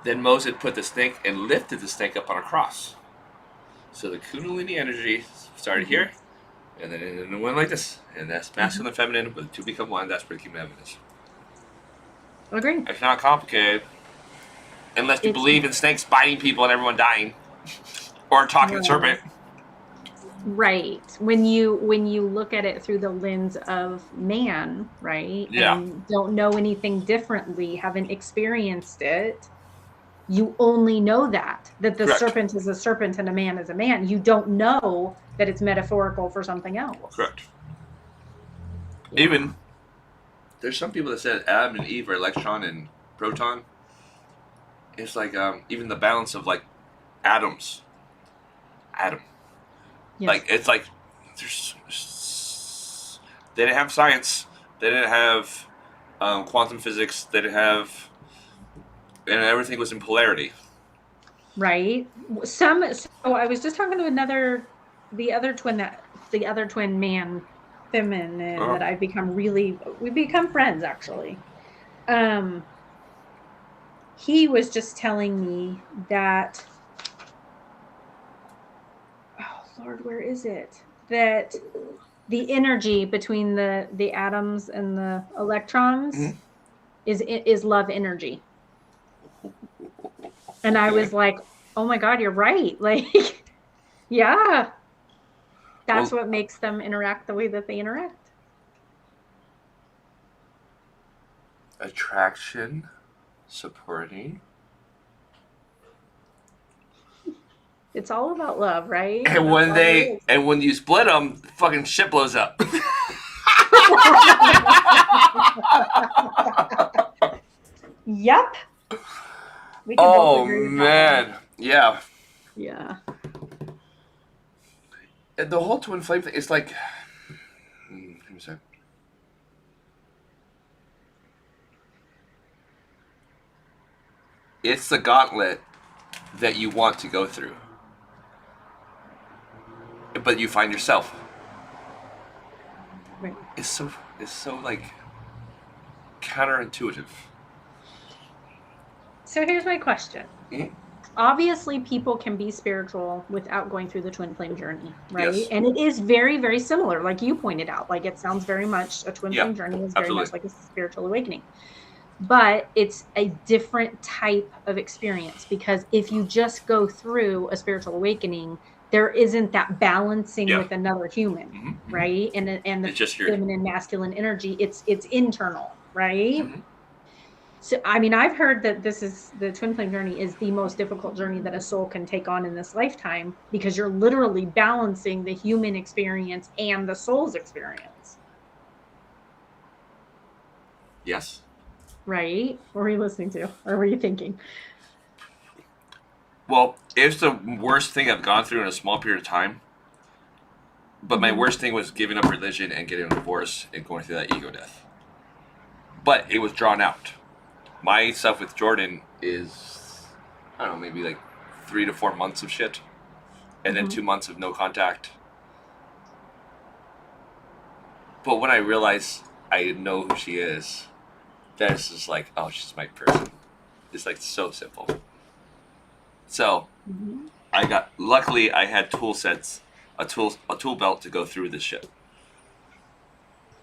Then Moses put the snake and lifted the snake up on a cross. So the Kundalini energy started here, and then it went like this. And that's masculine and feminine, but the two become one. That's where the kingdom of heaven is. Agree. It's not complicated. Unless you believe in snakes biting people and everyone dying. Or talking to serpent. Right. When you look at it through the lens of man, right? Yeah. And don't know anything differently, haven't experienced it, you only know that the Correct. serpent is a serpent and a man is a man. You don't know that it's metaphorical for something else. Correct. Yeah. Even, there's some people that said Adam and Eve are electron and proton. It's like, even the balance of, like, atoms. Atom. Yes. Like, it's like, they didn't have science. They didn't have quantum physics. They didn't have, and everything was in polarity. Right. So I was just talking to the other twin man, feminine, that I've become we've become friends actually. He was just telling me that, oh Lord, where is it? That the energy between the atoms and the electrons is love energy. And I was like, oh my God, you're right. Like, yeah, that's what makes them interact the way that they interact. Attraction, supporting. It's all about love, right? And when you split them, fucking shit blows up. Yep. Oh man, yeah. Yeah. And the whole twin flame thing, it's like, give me a sec. It's the gauntlet that you want to go through, but you find yourself. Right. It's so like counterintuitive. So here's my question. Mm-hmm. Obviously, people can be spiritual without going through the twin flame journey, right? Yes. And it is very, very similar, like you pointed out. Like, it sounds very much, a twin flame journey is very much like a spiritual awakening. But it's a different type of experience, because if you just go through a spiritual awakening, there isn't that balancing with another human, right? And the feminine, masculine energy, it's internal, right? Mm-hmm. So, I mean, I've heard that the twin flame journey is the most difficult journey that a soul can take on in this lifetime, because you're literally balancing the human experience and the soul's experience. Yes. Right? What were you listening to? Or were you thinking? Well, it's the worst thing I've gone through in a small period of time. But my worst thing was giving up religion and getting a divorce and going through that ego death. But it was drawn out. My stuff with Jordan is, I don't know, maybe like 3 to 4 months of shit. And then 2 months of no contact. But when I realize I know who she is, that's just like, oh, she's my person. It's like so simple. So, luckily I had tool sets, a tool belt to go through this shit.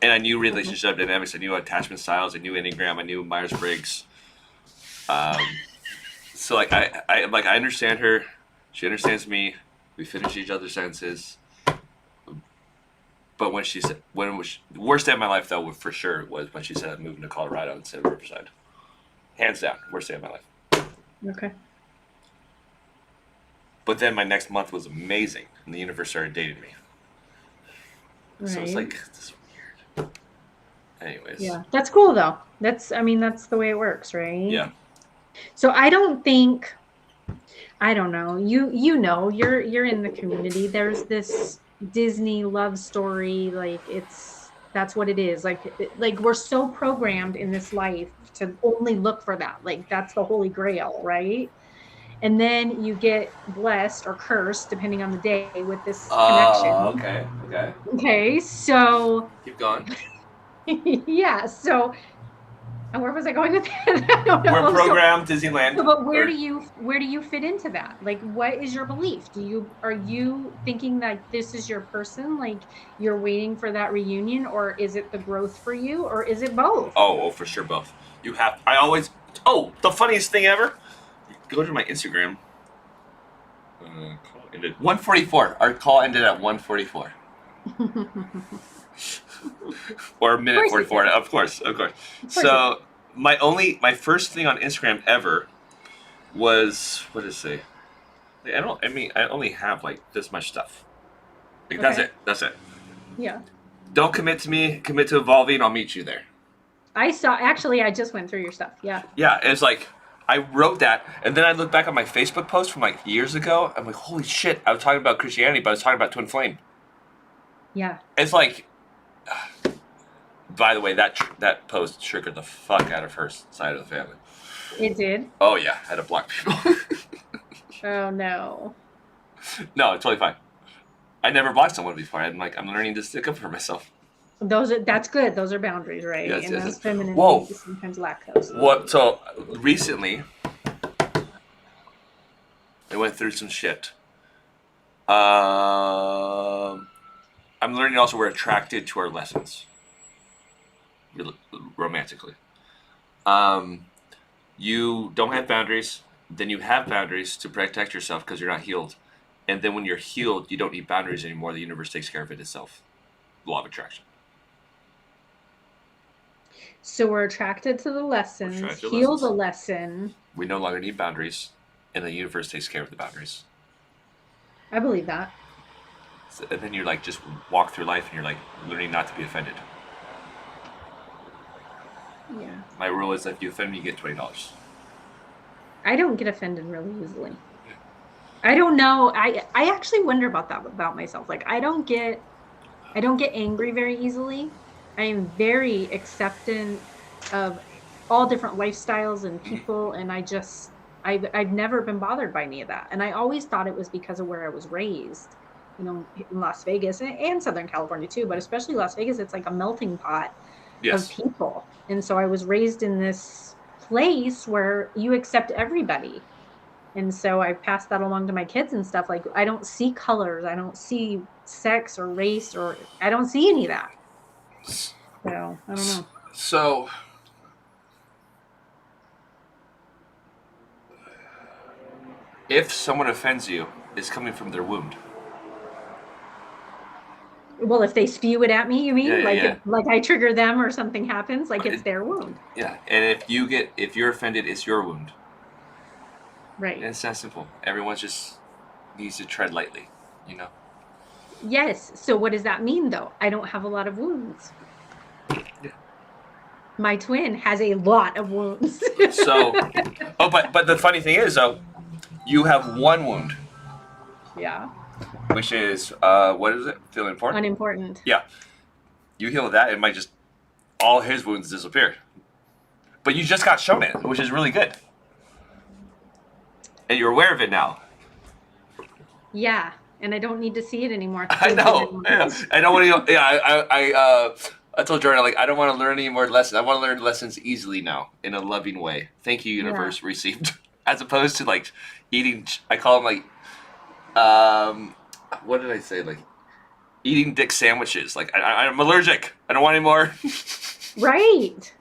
And I knew relationship dynamics. I knew attachment styles. I knew Enneagram. I knew Myers Briggs. So like I understand her. She understands me. We finish each other's sentences. But when she said, the worst day of my life though, for sure, was when she said I'm moving to Colorado instead of Riverside. Hands down, worst day of my life. Okay. But then my next month was amazing, and the universe started dating me. Right. So it's like, this is weird. Anyways. Yeah, that's cool though. That's the way it works, right? Yeah. So I don't think, I don't know. You know, you're in the community. There's this Disney love story, like that's what it is. Like we're so programmed in this life to only look for that. Like that's the holy grail, right? And then you get blessed or cursed, depending on the day, with this connection. Okay. Okay, so Keep going. yeah, so where was I going with that? I don't know. We're programmed Disneyland. So, but where do you fit into that? Like, what is your belief? Are you thinking that this is your person? Like, you're waiting for that reunion, or is it the growth for you, or is it both? Oh, for sure, both. The funniest thing ever. Go to my Instagram. Call ended 1:44. Our call ended at 1:44. Or a minute 44. Of course. So my first thing on Instagram ever was, what did it say? I only have like this much stuff. Like that's it. Yeah. Don't commit to me, commit to evolving, I'll meet you there. I just went through your stuff. Yeah. Yeah, it's like I wrote that, and then I look back on my Facebook post from like years ago. I'm like, holy shit! I was talking about Christianity, but I was talking about Twin Flame. Yeah. It's like, by the way, that post triggered the fuck out of her side of the family. It did? Oh yeah, I had to block people. Oh no. No, it's totally fine. I never blocked someone before. I'm learning to stick up for myself. That's good. Those are boundaries, right? Yes, and yes, those yes. feminine Whoa. sometimes lack those. What? So recently, I went through some shit. I'm learning also we're attracted to our lessons, romantically. You don't have boundaries, then you have boundaries to protect yourself because you're not healed, and then when you're healed, you don't need boundaries anymore. The universe takes care of it itself. Law of attraction. So we're attracted to the lessons, heal the lesson. We no longer need boundaries, and the universe takes care of the boundaries. I believe that. So, and then you're like, just walk through life, and you're like learning not to be offended. Yeah. My rule is that if you offend me, you get $20. I don't get offended really easily. I don't know. I actually wonder about that about myself. Like I don't get angry very easily. I am very acceptant of all different lifestyles and people, and I've never been bothered by any of that. And I always thought it was because of where I was raised, in Las Vegas and Southern California too, but especially Las Vegas. It's like a melting pot of people, and so I was raised in this place where you accept everybody. And so I passed that along to my kids and stuff. Like I don't see colors, I don't see sex or race, or I don't see any of that. So I don't know. So if someone offends you, it's coming from their wound. Well, if they spew it at me, you mean? Yeah. Like I trigger them or something happens, like it's their wound. Yeah, and if you're offended, it's your wound. Right. And it's that simple. Everyone just needs to tread lightly, Yes. So what does that mean, though? I don't have a lot of wounds. Yeah. My twin has a lot of wounds. So, but the funny thing is, though, you have one wound. Yeah. Which is, what is it? Feel important? Unimportant. Yeah. You heal that, it might just, all his wounds disappear. But you just got shown it, which is really good. And you're aware of it now. Yeah. And I don't need to see it anymore. I know. I don't want to. Yeah, I told Jordan, I don't want to learn any more lessons. I want to learn lessons easily now in a loving way. Thank you, universe. Received, as opposed to eating. I call them what did I say? eating dick sandwiches. Like I'm allergic. I don't want any more. Right.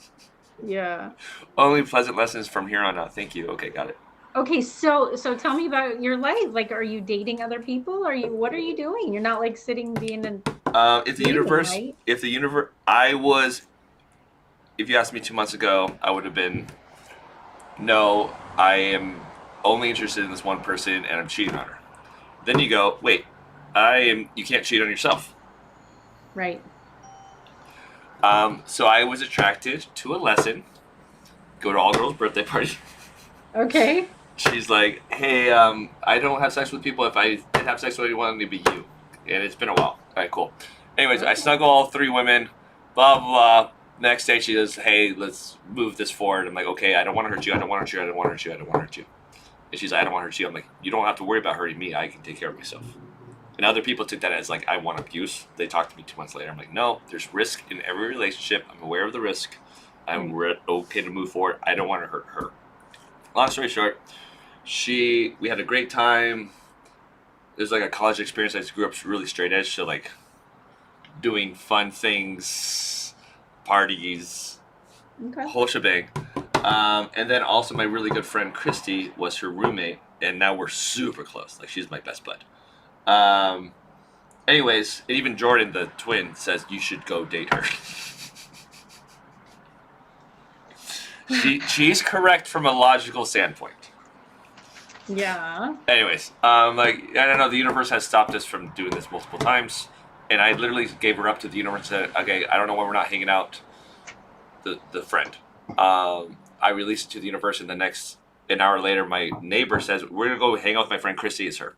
Yeah. Only pleasant lessons from here on out. Thank you. Okay, got it. Okay, so tell me about your life. Like, are you dating other people? What are you doing? You're not like sitting being in If the dating, universe, right? if the universe, I was. If you asked me 2 months ago, I would have been, no, I am only interested in this one person and I'm cheating on her. Then you go, wait, I am. You can't cheat on yourself. Right. So I was attracted to a lesson. Go to all girls' birthday party. Okay. She's like, hey, I don't have sex with people. If I did have sex with anyone, it'd be you. And it's been a while. All right, cool. Anyways, I snuggle all 3 women. Blah blah blah. Next day, she goes, hey, let's move this forward. I'm like, okay, I don't want to hurt you. I don't want to hurt you. I don't want to hurt you. I don't want to hurt you. And she's like, I don't want to hurt you. I'm like, you don't have to worry about hurting me. I can take care of myself. And other people took that as like, I want abuse. They talked to me 2 months later. I'm like, no, there's risk in every relationship. I'm aware of the risk. I'm okay to move forward. I don't want to hurt her. Long story short, we had a great time. It was like a college experience. I grew up really straight edge, so like doing fun things, parties, Okay. whole shebang. And then also my really good friend Christy was her roommate, and now we're super close. Like she's my best bud. Anyways, and even Jordan, the twin, says you should go date her. She's correct from a logical standpoint. Yeah. Anyways, like I don't know, the universe has stopped us from doing this multiple times, and I literally gave her up to the universe and said, okay, I don't know when we're not hanging out. The friend, I released it to the universe, and an hour later, my neighbor says we're gonna go hang out with my friend Christy. Is her.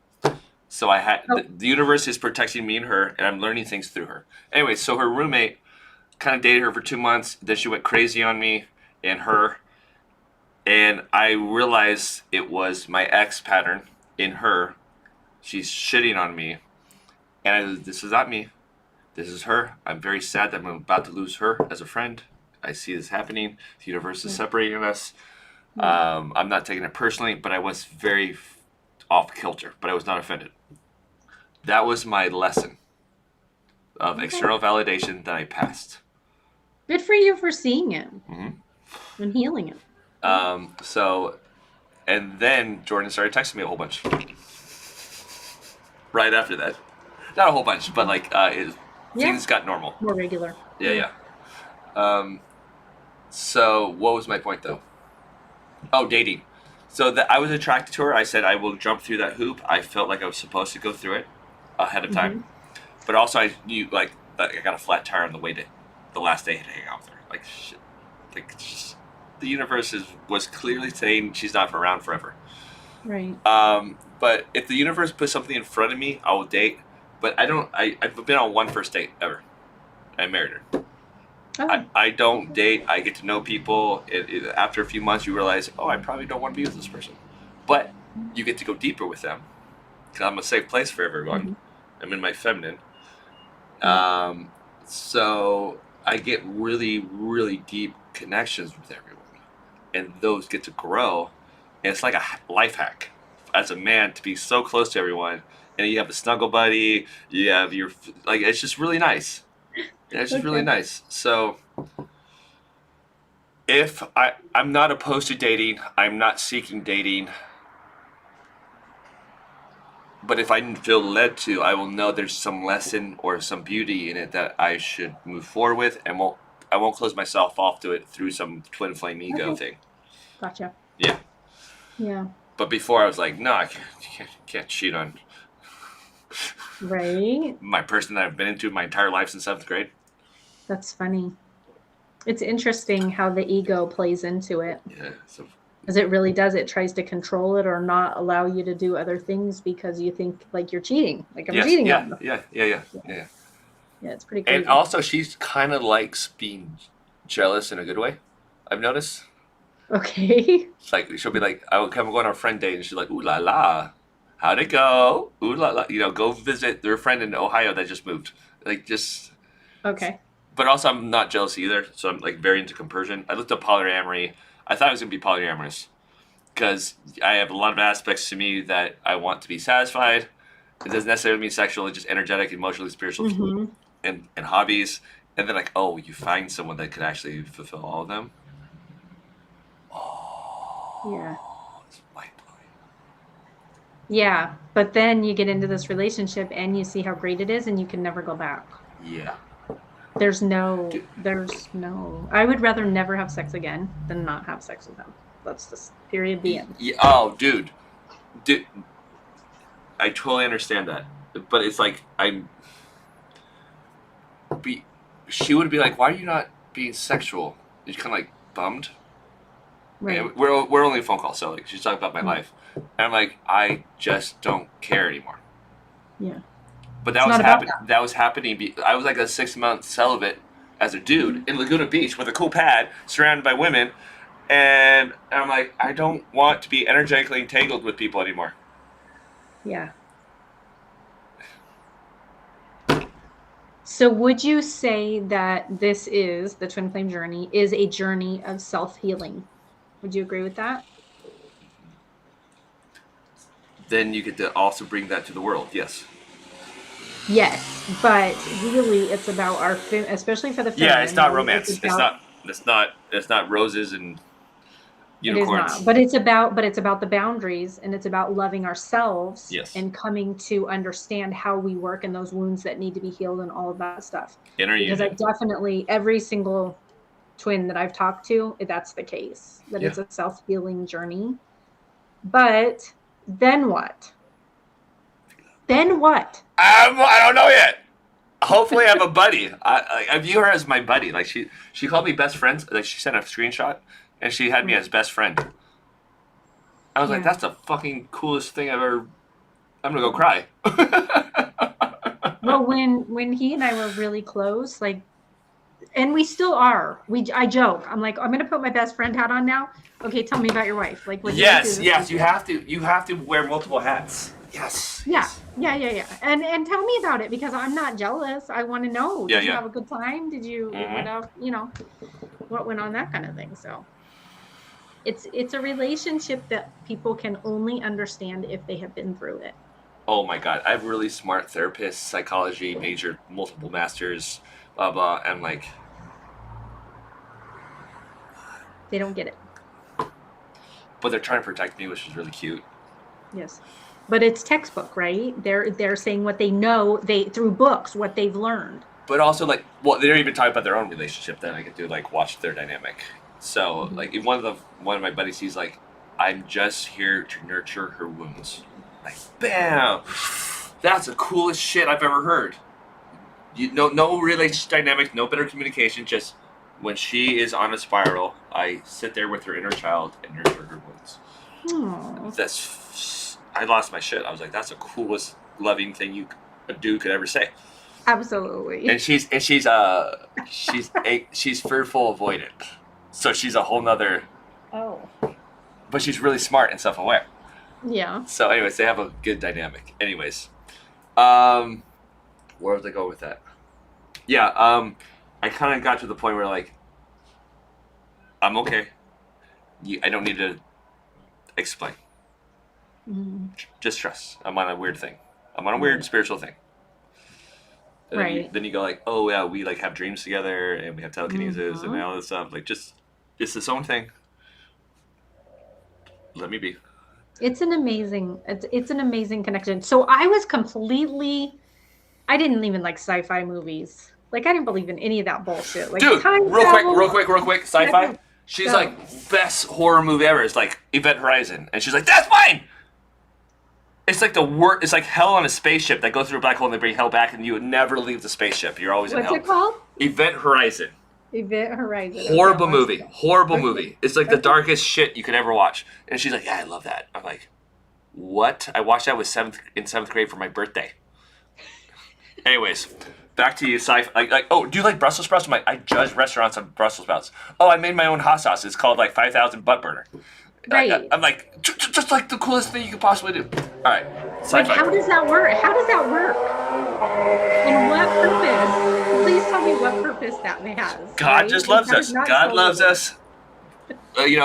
So I had the universe is protecting me and her, and I'm learning things through her. Anyway, so her roommate kind of dated her for 2 months. Then she went crazy on me and her, and I realized it was my ex pattern in her. She's shitting on me, and this is not me. This is her. I'm very sad that I'm about to lose her as a friend. I see this happening. The universe is separating us. I'm not taking it personally, but I was very off kilter, but I was not offended. That was my lesson of external validation that I passed. Good for you for seeing it and healing it. So, and then Jordan started texting me a whole bunch. Right after that. Not a whole bunch, but like things got normal. More regular. Yeah. So what was my point though? Oh, dating. So that I was attracted to her. I said I will jump through that hoop. I felt like I was supposed to go through it ahead of time. But also I knew like I got a flat tire on the way to the last day to hang out with her. Like shit. Like just, the universe was clearly saying she's not around forever. Right. But if the universe puts something in front of me, I will date. But I've been on one first date ever. I married her. Oh. I don't date. I get to know people. After a few months, you realize, oh, I probably don't want to be with this person. But you get to go deeper with them. Because I'm a safe place for everyone. I'm in my feminine. So I get really, really deep connections with everyone. And those get to grow. And it's like a life hack as a man to be so close to everyone. And you have a snuggle buddy. You have it's just really nice. It's just really nice. So if I'm not opposed to dating, I'm not seeking dating. But if I feel led to, I will know there's some lesson or some beauty in it that I should move forward with, and I won't close myself off to it through some twin flame ego thing. Gotcha. Yeah. Yeah. But before I was like, no, I can't cheat on Right. my person that I've been into my entire life since 7th grade. That's funny. It's interesting how the ego plays into it. Yeah. So. Because it really does. It tries to control it or not allow you to do other things because you think like you're cheating. Like I'm cheating on them. Yeah. Yeah, it's pretty crazy. And also, she's kind of likes being jealous in a good way. I've noticed. Okay. It's like she'll be like, I will come go on a friend date, and she's like, ooh la la, how'd it go? Ooh la la, go visit their friend in Ohio that just moved. Like just. Okay. But also, I'm not jealous either, so I'm like very into compersion. I looked up polyamory. I thought I was gonna be polyamorous because I have a lot of aspects to me that I want to be satisfied, It doesn't necessarily mean sexual, it's just energetic, emotionally, spiritual, Mm-hmm. and hobbies. And then like, oh, you find someone that could actually fulfill all of them. Yeah. It's mind blowing. Yeah. But then you get into this relationship and you see how great it is and you can never go back. Yeah. There's no, Dude. I would rather never have sex again than not have sex with them. That's just period, the end. Yeah, oh, dude. I totally understand that. But it's like, she would be like, why are you not being sexual? You're kind of like bummed. Right. And we're only a phone call, so like she's talking about my life, and I'm like, I just don't care anymore. Yeah. But that It's was not about happening. That was happening. I was like a 6-month celibate as a dude in Laguna Beach with a cool pad, surrounded by women, and I'm like, I don't want to be energetically entangled with people anymore. Yeah. So would you say that this is the twin flame journey is a journey of self-healing? Would you agree with that? Then you get to also bring that to the world. Yes. Yes, but really it's about our especially for the feminine. Yeah, it's not right? romance. It's not roses and unicorns. It is not, but it's about the boundaries, and it's about loving ourselves. Yes. And coming to understand how we work and those wounds that need to be healed and all of that stuff. Inner Because I union. definitely, every single twin that I've talked to, that's the case, that Yeah. it's a self-healing journey. But then what? Then what? I don't know yet. Hopefully, I have a buddy. I view her as my buddy. Like she called me best friends. Like she sent a screenshot, and she had me as best friend. I was like, Yeah. that's the fucking coolest thing I've ever. I'm gonna go cry. Well, when he and I were really close, like, and we still are. I joke. I'm like, I'm gonna put my best friend hat on now. Okay, tell me about your wife. Like, what Yes, yes, you have to. You have to wear multiple hats. Yes. Yeah, yes. yeah. And tell me about it, because I'm not jealous. I want to know. Yeah, Did you yeah. have a good time? Did you Mhm. what else, what went on, that kind of thing. So it's a relationship that people can only understand if they have been through it. Oh my god, I have really smart therapists, psychology major, multiple masters, blah blah. I'm like, They don't get it. but they're trying to protect me, which is really cute. Yes. But it's textbook, right? They're saying what they know, through books, what they've learned. But also, like, well, they're even talking about their own relationship. Then I get to like watch their dynamic. So, Mhm. like, if one of my buddies, he's like, "I'm just here to nurture her wounds." Like, bam! That's the coolest shit I've ever heard. No relationship dynamic, no better communication. Just when she is on a spiral, I sit there with her inner child and nurture her wounds. Aw. I lost my shit. I was like, that's the coolest, loving thing a dude could ever say. Absolutely. And she's fearful avoidant, so she's a whole nother. Oh. But she's really smart and self-aware. Yeah. So, anyways, they have a good dynamic. Anyways, where was I going with that? Yeah, I kind of got to the point where like, I'm okay. I don't need to explain. Mm-hmm. Just trust. I'm on a weird thing. I'm on a weird spiritual thing. And Right. then you go like, oh yeah, we like have dreams together and we have telekinesis and all this stuff. Like just it's its own thing. Let me be. It's an amazing connection. So I didn't even like sci-fi movies. Like, I didn't believe in any of that bullshit. Like, Dude, time real travel. quick, sci-fi. She's Go. like, best horror movie ever. It's like Event Horizon. And she's like, that's fine! It's like it's like hell on a spaceship that goes through a black hole and they bring hell back and you would never leave the spaceship. You're always in What's hell. it called? Event Horizon. Event Horizon. Horrible Okay, movie. Horrible Okay. movie. It's like the Okay. darkest shit you could ever watch. And she's like, yeah, I love that. I'm like, what? I watched that in seventh grade for my birthday. Anyways, back to you, sci-fi. Like, oh, do you like Brussels sprouts? I'm like, I judge restaurants on Brussels sprouts. Oh, I made my own hot sauce. It's called like 5,000 butt burner. Right. I'm like, just like the coolest thing you could possibly do. All right, Like, sci-fi. how does that work? And what purpose? Please tell me what purpose that has. God right? just loves That us. is not God loves totally- us.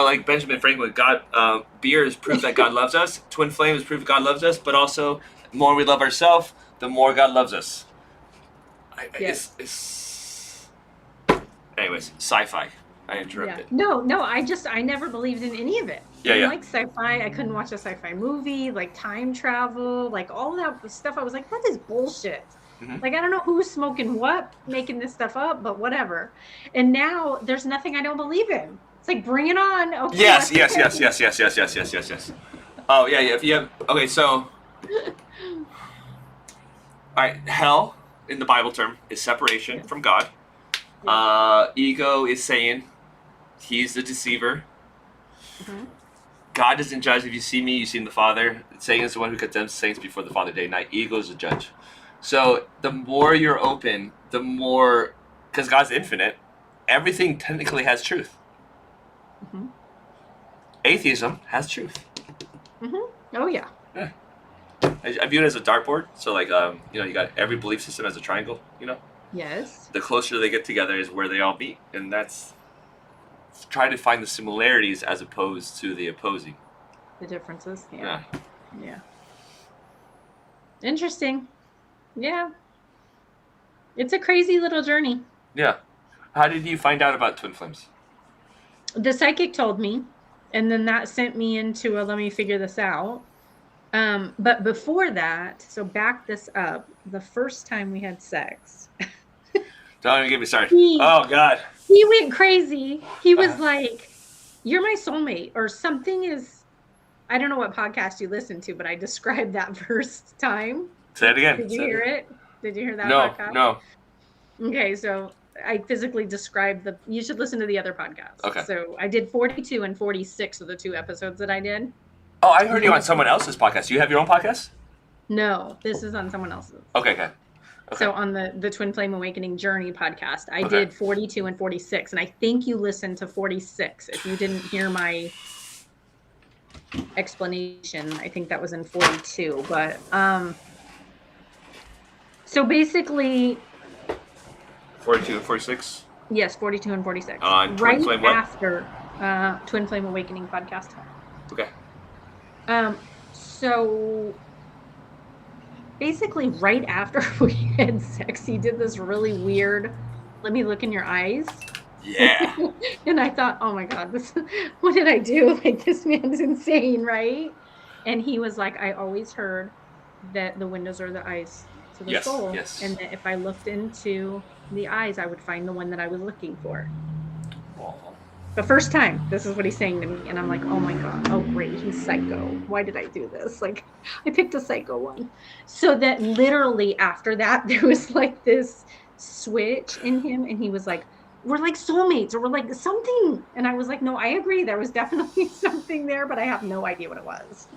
Like Benjamin Franklin, beer is proof that God loves us. Twin flame is proof God loves us. But also, The more we love ourselves, the more God loves us. Anyways, sci-fi. I interrupted. No, I never believed in any of it. Yeah, I didn't like sci-fi. I couldn't watch a sci-fi movie, like time travel, like all that stuff. I was like, that is bullshit. Mhm. Like, I don't know who's smoking what, making this stuff up, but whatever. And now there's nothing I don't believe in. It's like, bring it on. Okay, Yes. Oh yeah. If you have so, all right. Hell in the Bible term is separation from God. Ego is Satan. He's the deceiver. Mm-hmm. God doesn't judge. If you see me, you see the Father. Satan is the one who condemns saints before the Father day and night. Ego is the judge. So the more you're open, the more, because God's infinite, everything technically has truth. Mm-hmm. Atheism has truth. Mm-hmm. Oh yeah. I view it as a dartboard. So like, you got every belief system as a triangle. Yes. The closer they get together is where they all meet, and that's try to find the similarities as opposed to the opposing. The differences. Yeah. Interesting. Yeah. It's a crazy little journey. Yeah. How did you find out about twin flames? The psychic told me, and then that sent me into let me figure this out. But before that, so back this up, the first time we had sex. Don't even get me started. Oh God. He went crazy. He was like, "You're my soulmate," or something is. I don't know what podcast you listened to, but I described that first time. Say it again. Did you hear it? Did you hear that podcast? No. Okay, so I physically described you should listen to the other podcast. Okay. So I did 42 and 46 of the 2 episodes that I did. Oh, I heard you on someone else's podcast. You have your own podcast? No, this is on someone else's. Okay. So on the Twin Flame Awakening Journey podcast, I did 42 and 46, and I think you listened to 46. If you didn't hear my explanation, I think that was in 42. But so basically 42 and 46? Yes, 42 and 46. On Twin Flame what? After Twin Flame Awakening podcast. Okay. So basically right after we had sex, he did this really weird, let me look in your eyes. Yeah. And I thought, oh my God, what did I do? Like, this man's insane, right? And he was like, I always heard that the windows are the eyes to the soul. Yes. And that if I looked into the eyes, I would find the one that I was looking for. The first time, this is what he's saying to me. And I'm like, oh my God, oh great, he's psycho. Why did I do this? Like, I picked a psycho one. So that literally after that, there was like this switch in him. And he was like, we're like soulmates, or we're like something. And I was like, no, I agree. There was definitely something there, but I have no idea what it was.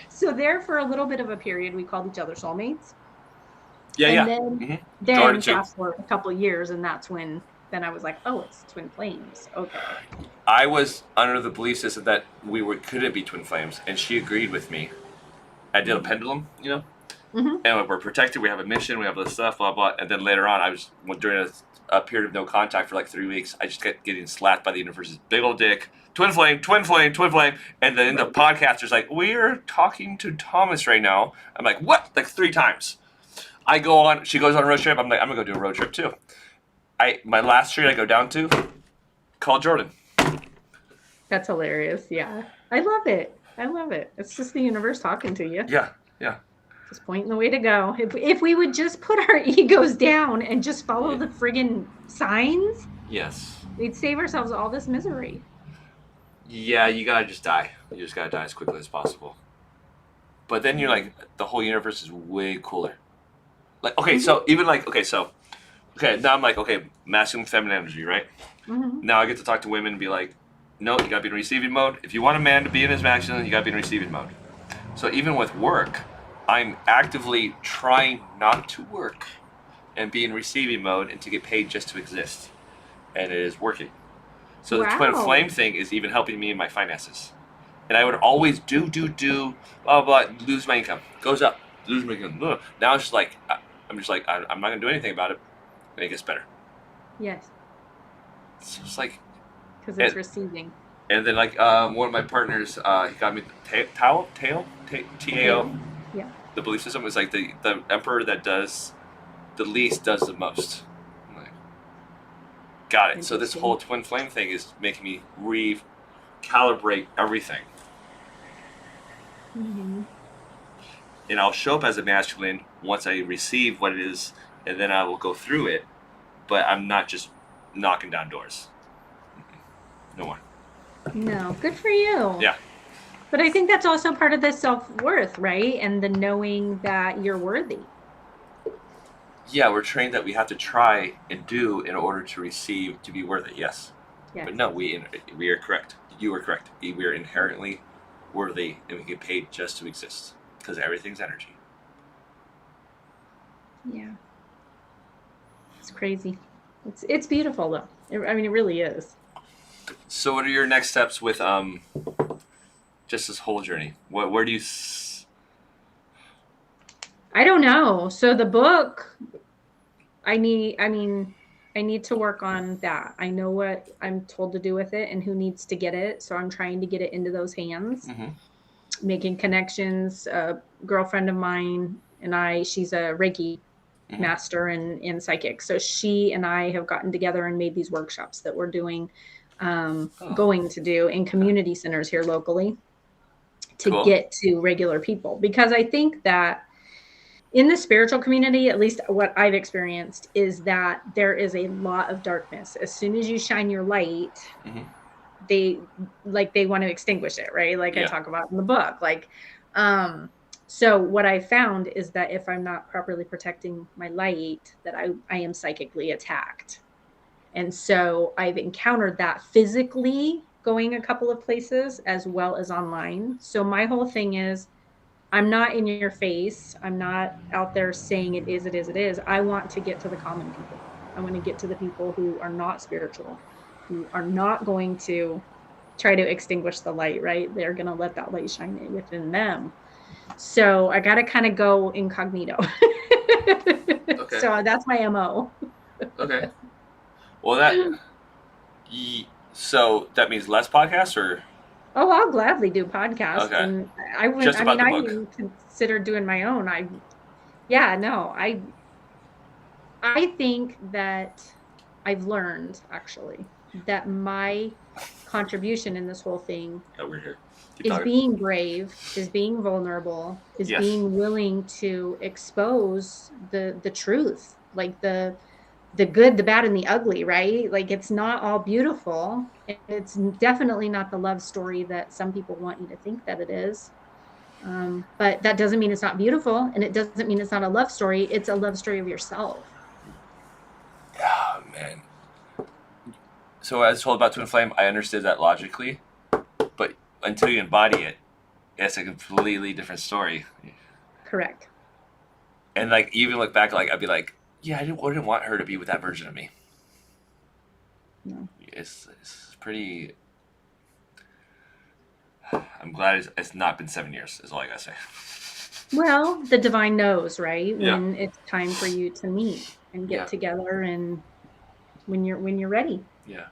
So there for a little bit of a period, we called each other soulmates. Yeah. Then fast forward a couple of years, and that's when then I was like, oh, it's twin flames. Okay. I was under the belief system that couldn't be twin flames, and she agreed with me. I did a pendulum, and we're protected. We have a mission. We have this stuff, blah blah. And then later on, I was during a period of no contact for like 3 weeks. I just kept getting slapped by the universe's big old dick. Twin flame, twin flame, twin flame. And then the podcaster's like, we're talking to Thomas right now. I'm like, what? Like 3 times. I go on. She goes on a road trip. I'm like, I'm gonna go do a road trip too. My last street I go down to, call Jordan. That's hilarious. Yeah, I love it. It's just the universe talking to you. Yeah. Just pointing the way to go. If we would just put our egos down and just follow the friggin' signs, yes, we'd save ourselves all this misery. Yeah, you gotta just die. You just gotta die as quickly as possible. But then you're like, the whole universe is way cooler. Like, okay, so even like, now I'm like, okay, masculine, feminine energy, right? Mm-hmm. Now I get to talk to women and be like, no, you gotta be in receiving mode. If you want a man to be in his masculine, you gotta be in receiving mode. So even with work, I'm actively trying not to work and be in receiving mode and to get paid just to exist. And it is working. So the twin flame thing is even helping me in my finances. And I would always do, blah, blah, lose my income. Goes up, lose my income. Now it's just like, I'm not going to do anything about it. And it gets better. Yes. It's just like... Because it's receiving. And then like one of my partners, he got me the Tao? T-A-O? Yeah. the belief system is like the emperor that does the least does the most. I'm like, got it. So this whole twin flame thing is making me recalibrate everything. Mm-hmm. And I'll show up as a masculine once I receive what it is, and then I will go through it. But I'm not just knocking down doors. No more. No, good for you. Yeah. But I think that's also part of the self-worth, right? And the knowing that you're worthy. Yeah, we're trained that we have to try and do in order to receive, to be worthy. Yes. But no, we are correct. You are correct. We are inherently worthy, and we get paid just to exist because everything's energy. Yeah. It's crazy. It's beautiful though. I mean, it really is. So, what are your next steps with just this whole journey? Where do you? I don't know. So the book, I need to work on that. I know what I'm told to do with it and who needs to get it. So I'm trying to get it into those hands, making connections. A girlfriend of mine and she's a Reiki master and psychic. So she and I have gotten together and made these workshops that we're doing, going to do in community centers here locally to get to regular people. Because I think that in the spiritual community, at least what I've experienced, is that there is a lot of darkness. As soon as you shine your light, they want to extinguish it, right? Like I talk about in the book. So what I found is that if I'm not properly protecting my light, that I am psychically attacked. And so I've encountered that physically going a couple of places as well as online. So my whole thing is, I'm not in your face. I'm not out there saying it is, it is, it is. I want to get to the common people. I want to get to the people who are not spiritual, who are not going to try to extinguish the light, right? They're going to let that light shine within them. So I got to kind of go incognito. Okay. So that's my MO. Okay. Well, so that means less podcasts, or? Oh, I'll gladly do podcasts. Okay. And I even consider doing my own. I think that I've learned actually that my contribution in this whole thing is being brave, is being vulnerable, is being willing to expose the truth, like the good, the bad, and the ugly, right? Like it's not all beautiful. It's definitely not the love story that some people want you to think that it is. But that doesn't mean it's not beautiful, and it doesn't mean it's not a love story. It's a love story of yourself. Yeah, man. So as told about Twin Flame, I understood that logically, but until you embody it, it's a completely different story. Correct. And like even look back, like I'd be like, yeah, I didn't want her to be with that version of me. No. It's pretty. I'm glad it's not been 7 years. Is all I gotta say. Well, the divine knows, right? When it's time for you to meet and get together, and when you're ready. Yeah.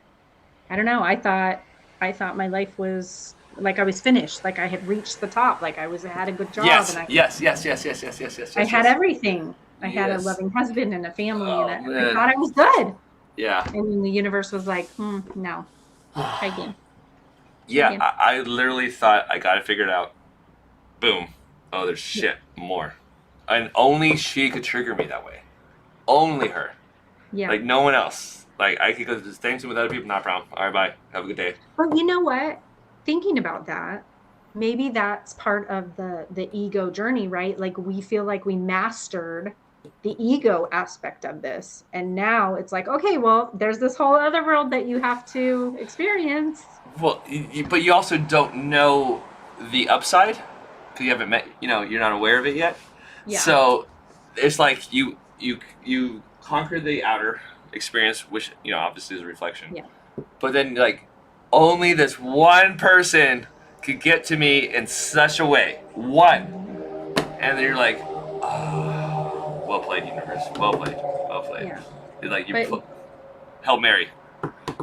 I don't know. I thought my life was like I was finished, like I had reached the top, like I had a good job. Yes. And Yes. I had everything. I had a loving husband and a family, and I thought I was good. Yeah. And then the universe was like, no. Try again. Yeah, I literally thought I got it figured out. Boom. Oh, there's shit more. And only she could trigger me that way. Only her. Yeah. Like no one else. Like I could go to the same thing with other people, not a problem. All right, bye. Have a good day. But you know what? Thinking about that, maybe that's part of the ego journey, right? Like we feel like we mastered the ego aspect of this, and now it's like, okay, well, there's this whole other world that you have to experience. Well, but you also don't know the upside because you haven't met. You're not aware of it yet. Yeah. So it's like you conquer the outer experience, which obviously is a reflection. Yeah. But then like only this one person could get to me in such a way. One, and then you're like, oh, well played, universe. Well played. Yeah. It's like Hail Mary.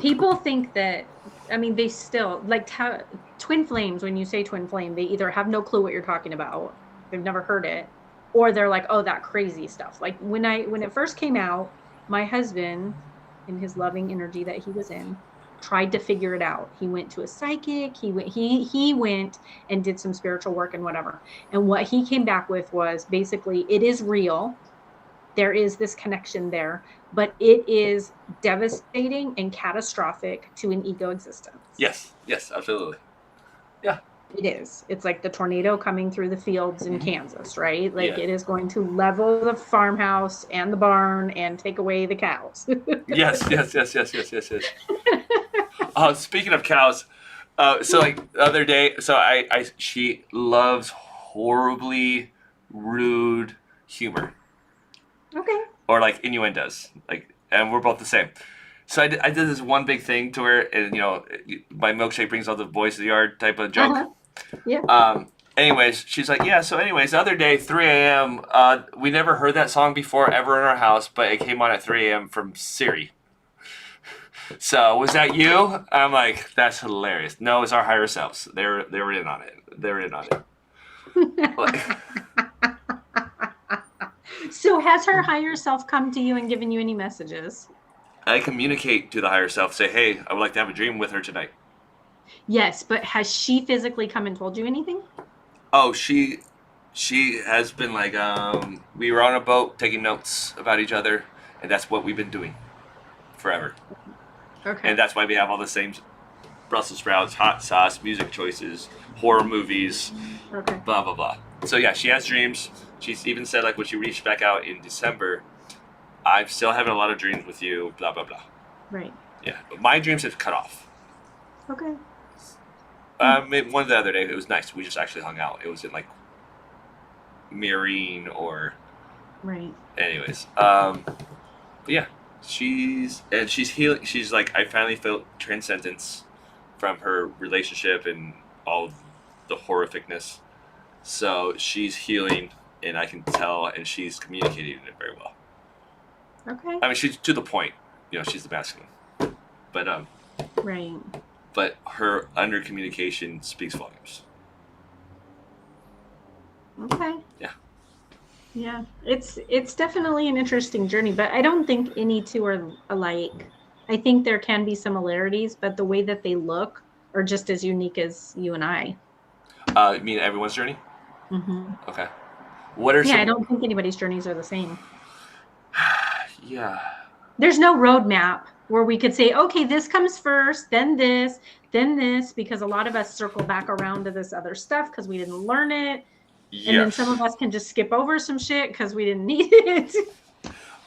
People think that. I mean, they still like twin flames. When you say twin flame, they either have no clue what you're talking about, they've never heard it, or they're like, oh, that crazy stuff. Like when it first came out, my husband, in his loving energy that he was in, tried to figure it out. He went to a psychic. He went and did some spiritual work and whatever. And what he came back with was basically, it is real. There is this connection there, but it is devastating and catastrophic to an ego existence. Yes, absolutely. Yeah. It is. It's like the tornado coming through the fields in Kansas, right? Like it is going to level the farmhouse and the barn and take away the cows. Yes. Speaking of cows, so like the other day, so she loves horribly rude humor. Okay. Or like innuendos, like, and we're both the same. So I did this one big thing to her, and my milkshake brings all the boys to the yard type of joke. Uh-huh. Yeah. Anyways, she's like, yeah. So anyways, the other day, 3 a.m. We never heard that song before ever in our house, but it came on at 3 a.m. from Siri. So was that you? I'm like, that's hilarious. No, it's our higher selves. They were in on it. Like, so has her higher self come to you and given you any messages? I communicate to the higher self, say, hey, I would like to have a dream with her tonight. Yes, but has she physically come and told you anything? Oh, she has been like, we were on a boat taking notes about each other, and that's what we've been doing forever. Okay. And that's why we have all the same Brussels sprouts, hot sauce, music choices, horror movies, okay, blah, blah, blah. So yeah, she has dreams. She's even said, like, when she reached back out in December, I'm still having a lot of dreams with you, blah, blah, blah. Right. Yeah, but my dreams have cut off. Okay. One the other day, it was nice. We just actually hung out. It was in, like, Marine or... Right. Anyways. But yeah, she's healing. She's like, I finally felt transcendence from her relationship and all the horrificness. So she's healing, and I can tell, and she's communicating it very well. Okay. I mean, she's to the point. She's the masculine. But right. But her under communication speaks volumes. Okay. Yeah. Yeah. It's definitely an interesting journey, but I don't think any two are alike. I think there can be similarities, but the way that they look are just as unique as you and I. You mean everyone's journey? Mm-hmm. Okay. What are I don't think anybody's journeys are the same. Yeah. There's no roadmap where we could say, okay, this comes first, then this, because a lot of us circle back around to this other stuff because we didn't learn it. Yes. And then some of us can just skip over some shit because we didn't need it.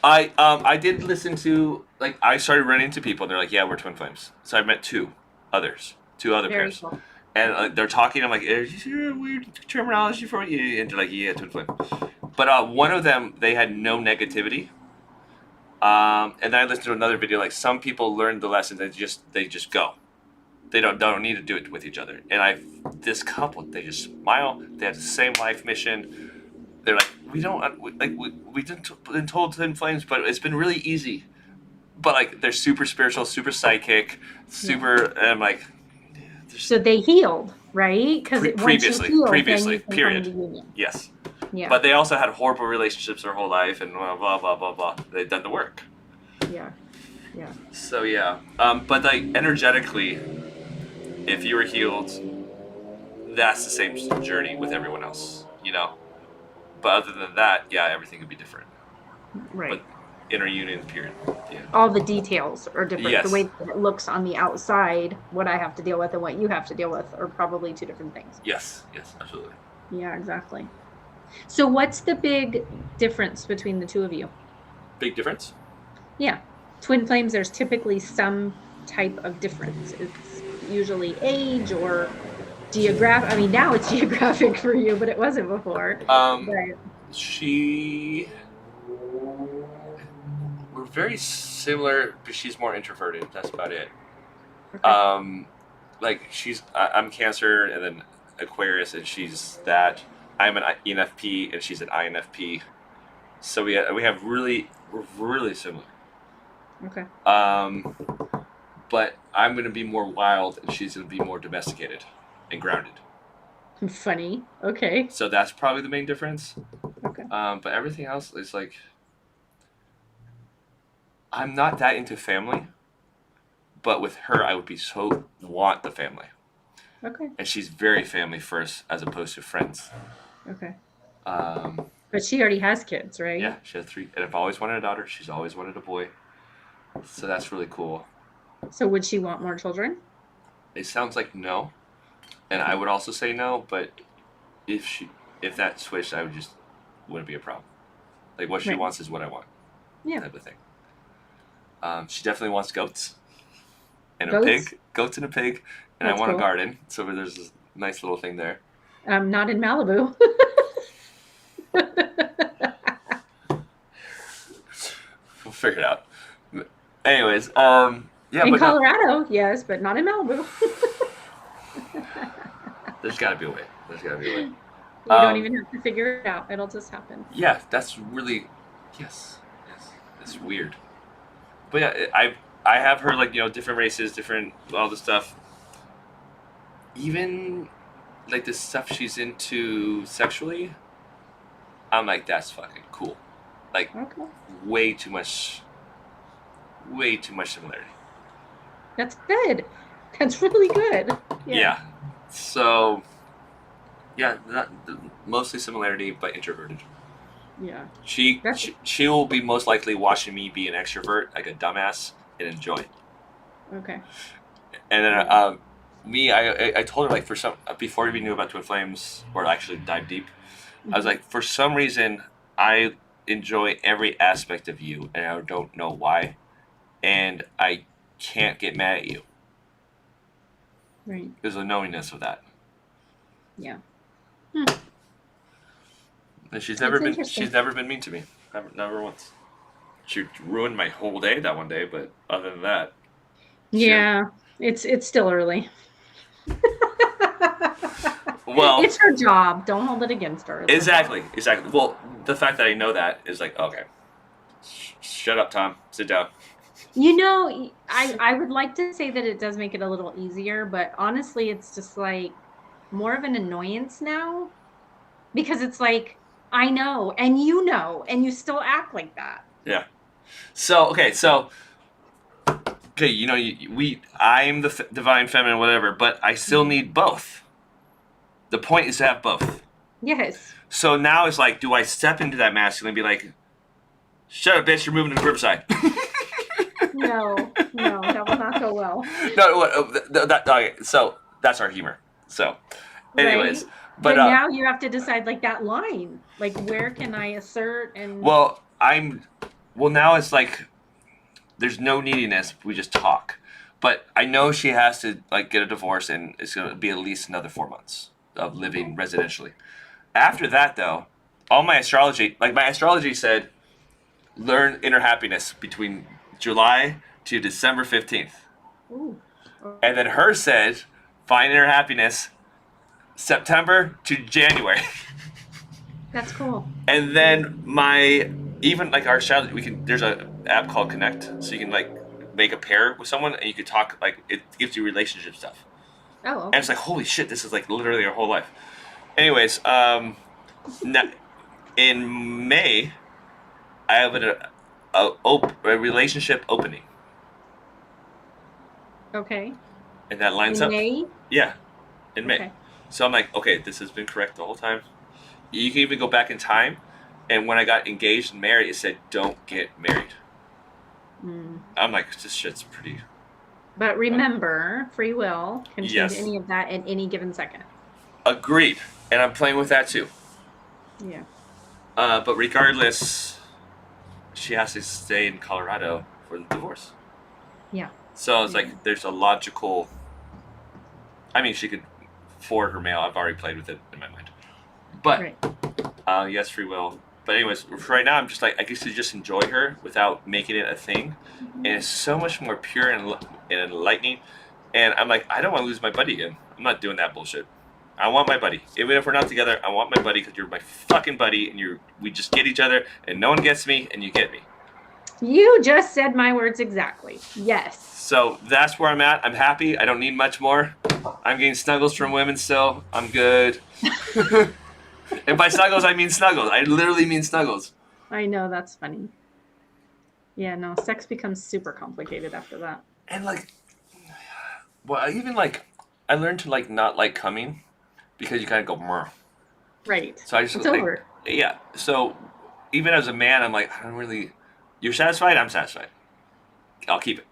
I did listen to, like, I started running into people and they're like, yeah, we're twin flames. So I met two other Very pairs. Cool. And they're talking. I'm like, is there weird terminology for you? And they're like, yeah, twin flame. But one of them, they had no negativity. And then I listened to another video. Like, some people learn the lesson. They just go. They don't need to do it with each other. And this couple, they just smile. They have the same life mission. They're like, we didn't been told twin flames, but it's been really easy. But like, they're super spiritual, super psychic, super. And I'm like. So they healed, right? Because previously, period. Yes. Yeah. But they also had horrible relationships their whole life, and blah blah blah blah blah. They've done the work. Yeah. Yeah. So yeah, but like energetically, if you were healed, that's the same journey with everyone else, But other than that, yeah, everything could be different. Right. But inner union, period. Yeah. All the details are different. Yes. The way that it looks on the outside, what I have to deal with and what you have to deal with are probably two different things. Yes, absolutely. Yeah, exactly. So what's the big difference between the two of you? Big difference? Yeah. Twin flames, there's typically some type of difference. It's usually age or geographic. I mean, now it's geographic for you, but it wasn't before. We're very similar, but she's more introverted. That's about it. Okay. Like I'm Cancer, and then Aquarius, and she's that. I'm an ENFP, and she's an INFP. So we're really similar. Okay. But I'm gonna be more wild, and she's gonna be more domesticated and grounded. Funny. Okay. So that's probably the main difference. Okay. But everything else is like, I'm not that into family, but with her, I would be so want the family. Okay. And she's very family first as opposed to friends. Okay. Um, But she already has kids, right? yeah, she has 3. And I've always wanted a daughter. She's always wanted a boy. So that's really cool. So would she want more children? It sounds like no. And I would also say no, but if that switched, I wouldn't be a problem. Like what she Right. wants is what I want. Yeah. Type of thing. She definitely wants goats. And Goats? a pig. Goats and a pig. And That's I want cool. a garden. So there's this nice little thing there. Not in Malibu. We'll figure it out. Anyways, yeah, In but no, Colorado, yes, but not in Malibu. there's got to be a way. There's got to be a way. You don't even have to figure it out. It'll just happen. Yeah, that's really, yes, it's weird. But yeah, I have heard like different races, different all the stuff. Even like the stuff she's into sexually, I'm like that's fucking cool. Like Okay. way too much similarity. That's good. That's really good. Yeah. So, yeah, mostly similarity, but introverted. Yeah. She will be most likely watching me be an extrovert, like a dumbass, and enjoy. Okay. And then me, I told her like before we knew about Twin Flames or actually dive deep, I was like, for some reason I enjoy every aspect of you, and I don't know why, and I can't get mad at you. Right. There's a knowingness of that. Yeah. And she's That's never interesting. been mean to me. Never once. She ruined my whole day that one day, but other than that, Yeah. It's still early. well, It's her job. Don't hold it against her. It's her job. exactly. Well, the fact that I know that is like, okay, shut up, Tom. Sit down. I would like to say that it does make it a little easier, but honestly, it's just like more of an annoyance now because it's like, I know, and you still act like that. Yeah. So okay, I'm the divine feminine, whatever, but I still need both. The point is to have both. Yes. So now it's like, do I step into that masculine and be like, shut up, bitch, you're moving to the riverside? No, that will not go well. No, okay, so that's our humor. So, anyways, Right? but Now you have to decide like that line. Like where can I assert and well, now it's like there's no neediness. We just talk. But I know she has to like get a divorce, and it's going to be at least another 4 months of living residentially. After that, though, my astrology said, learn inner happiness between July to December 15th. Ooh. And then her said, find inner happiness September to January. That's cool. And then even like our astrology, there's a app called Connect, so you can like make a pair with someone and you can talk, like it gives you relationship stuff. Oh. And it's like, holy shit, this is like literally our whole life. Anyways, in May, I have a relationship opening. Okay. And that lines In up. May? Yeah, in May. Okay. So I'm like, okay, this has been correct the whole time. You can even go back in time, and when I got engaged and married, it said, don't get married. I'm like, this shit's pretty. But remember, free will can change Yes. any of that at any given second. Agreed. And I'm playing with that too. Yeah. But regardless, she has to stay in Colorado for the divorce. Yeah. So it's like there's a logical. I mean, she could forward her mail. I've already played with it in my mind. But Right. yes, free will. But anyways, for right now, I'm just like, I guess to just enjoy her without making it a thing, and it's so much more pure and enlightening. And I'm like, I don't want to lose my buddy again. I'm not doing that bullshit. I want my buddy. Even if we're not together, I want my buddy because you're my fucking buddy, and we just get each other, and no one gets me, and you get me. You just said my words exactly. Yes. So that's where I'm at. I'm happy. I don't need much more. I'm getting snuggles from women still. I'm good. And by snuggles, I mean snuggles. I literally mean snuggles. I know, that's funny. Yeah, no, sex becomes super complicated after that. And like, well, I learned to like not like coming because you kind of go more. Right. So I just It's like, over. yeah. So even as a man, I'm like, I don't really. You're satisfied. I'm satisfied. I'll keep it.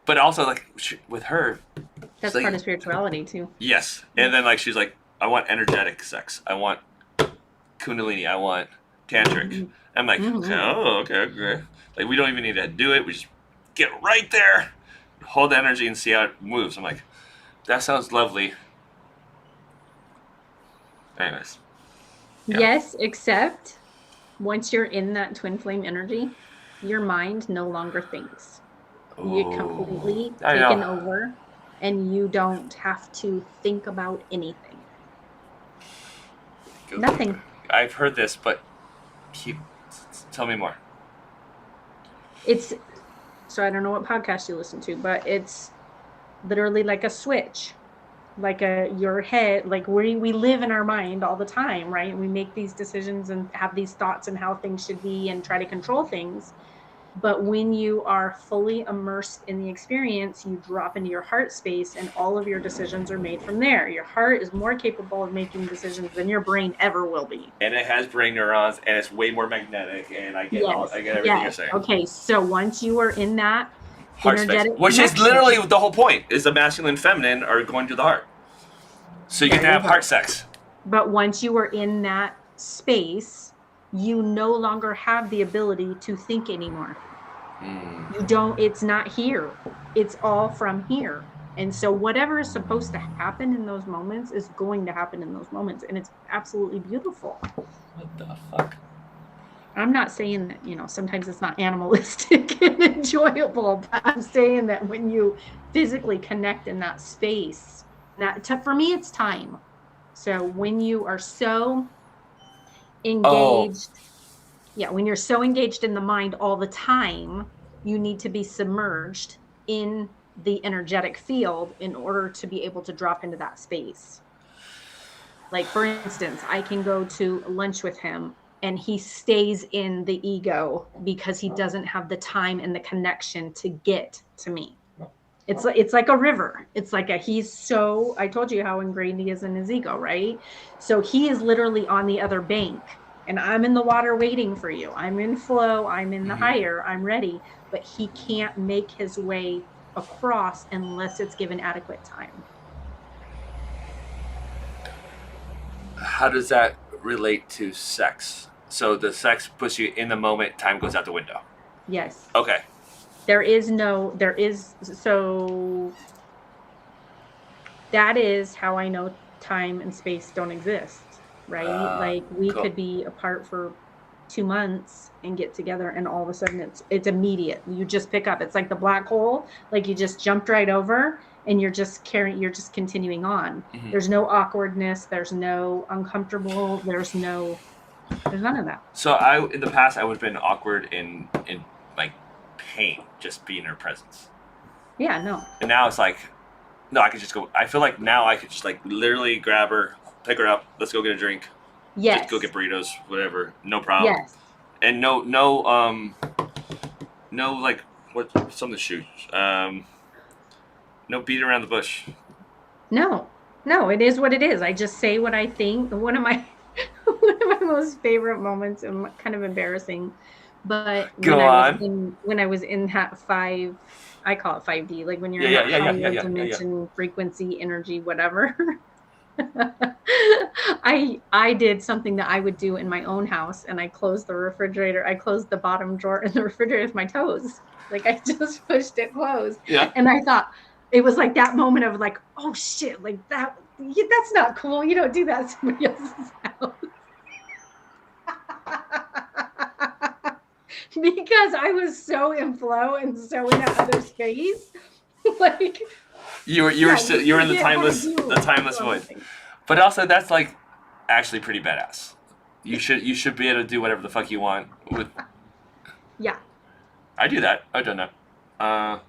But also like with her, That's like, part of spirituality too. yes. And then like she's like, I want energetic sex. I want kundalini. I want tantric. Mhm. I'm like, Mhm. oh, okay. Like we don't even need to do it. We just get right there, hold the energy, and see how it moves. I'm like, that sounds lovely. Anyways. Yeah. Yes, except once you're in that twin flame energy, your mind no longer thinks. You get completely I taken know. over, and you don't have to think about anything. Nothing. I've heard this, but tell me more. It's so I don't know what podcast you listen to, but it's literally like a switch, like your head, like we live in our mind all the time, right? And we make these decisions and have these thoughts and how things should be and try to control things. But when you are fully immersed in the experience, you drop into your heart space and all of your decisions are made from there. Your heart is more capable of making decisions than your brain ever will be. And it has brain neurons, and it's way more magnetic, and I get everything you're saying. Okay, so once you are in that Heart space, energetic which is connection, literally the whole point, is the masculine and feminine are going to the heart. So you get to have heart sex. But once you are in that space, you no longer have the ability to think anymore. You don't, it's not here. It's all from here. And so whatever is supposed to happen in those moments is going to happen in those moments. And it's absolutely beautiful. What the fuck? I'm not saying that, sometimes it's not animalistic and enjoyable, but I'm saying that when you physically connect in that space, for me, it's time. So when you are so engaged, when you're so engaged in the mind all the time, you need to be submerged in the energetic field in order to be able to drop into that space. Like, for instance, I can go to lunch with him and he stays in the ego because he doesn't have the time and the connection to get to me. It's like a river. It's like I told you how ingrained he is in his ego, right? So he is literally on the other bank and I'm in the water waiting for you. I'm in flow. I'm in the higher. I'm ready. But he can't make his way across unless it's given adequate time. How does that relate to sex? So the sex puts you in the moment, time goes out the window. Yes. Okay. So that is how I know time and space don't exist, right? Like we could be apart for 2 months and get together and all of a sudden it's immediate. You just pick up. It's like the black hole, like you just jumped right over and you're just continuing on. Mm-hmm. There's no awkwardness, there's no uncomfortable, there's none of that. So in the past I would have been awkward in like pain just being in her presence. Yeah, no. And now it's like, no, I could just go. I feel like now I could just like literally grab her, pick her up, let's go get a drink. Yes. Just go get burritos, whatever, no problem. Yes. And no like what some of the shoot. No beat around the bush. No, it is what it is. I just say what I think. One of my most favorite moments, and kind of embarrassing, but when I was in that I call it 5D, like when you're in that higher dimension, frequency, energy, whatever. I did something that I would do in my own house, and I closed the refrigerator. I closed the bottom drawer in the refrigerator with my toes. Like I just pushed it closed. Yeah. And I thought it was like that moment of like, oh shit, like that's not cool. You don't do that at somebody else's house. Because I was so in flow and so in that other space. Like you're in the timeless void. But also that's like actually pretty badass. You should be able to do whatever the fuck you want with. Yeah. I do that. I've done that.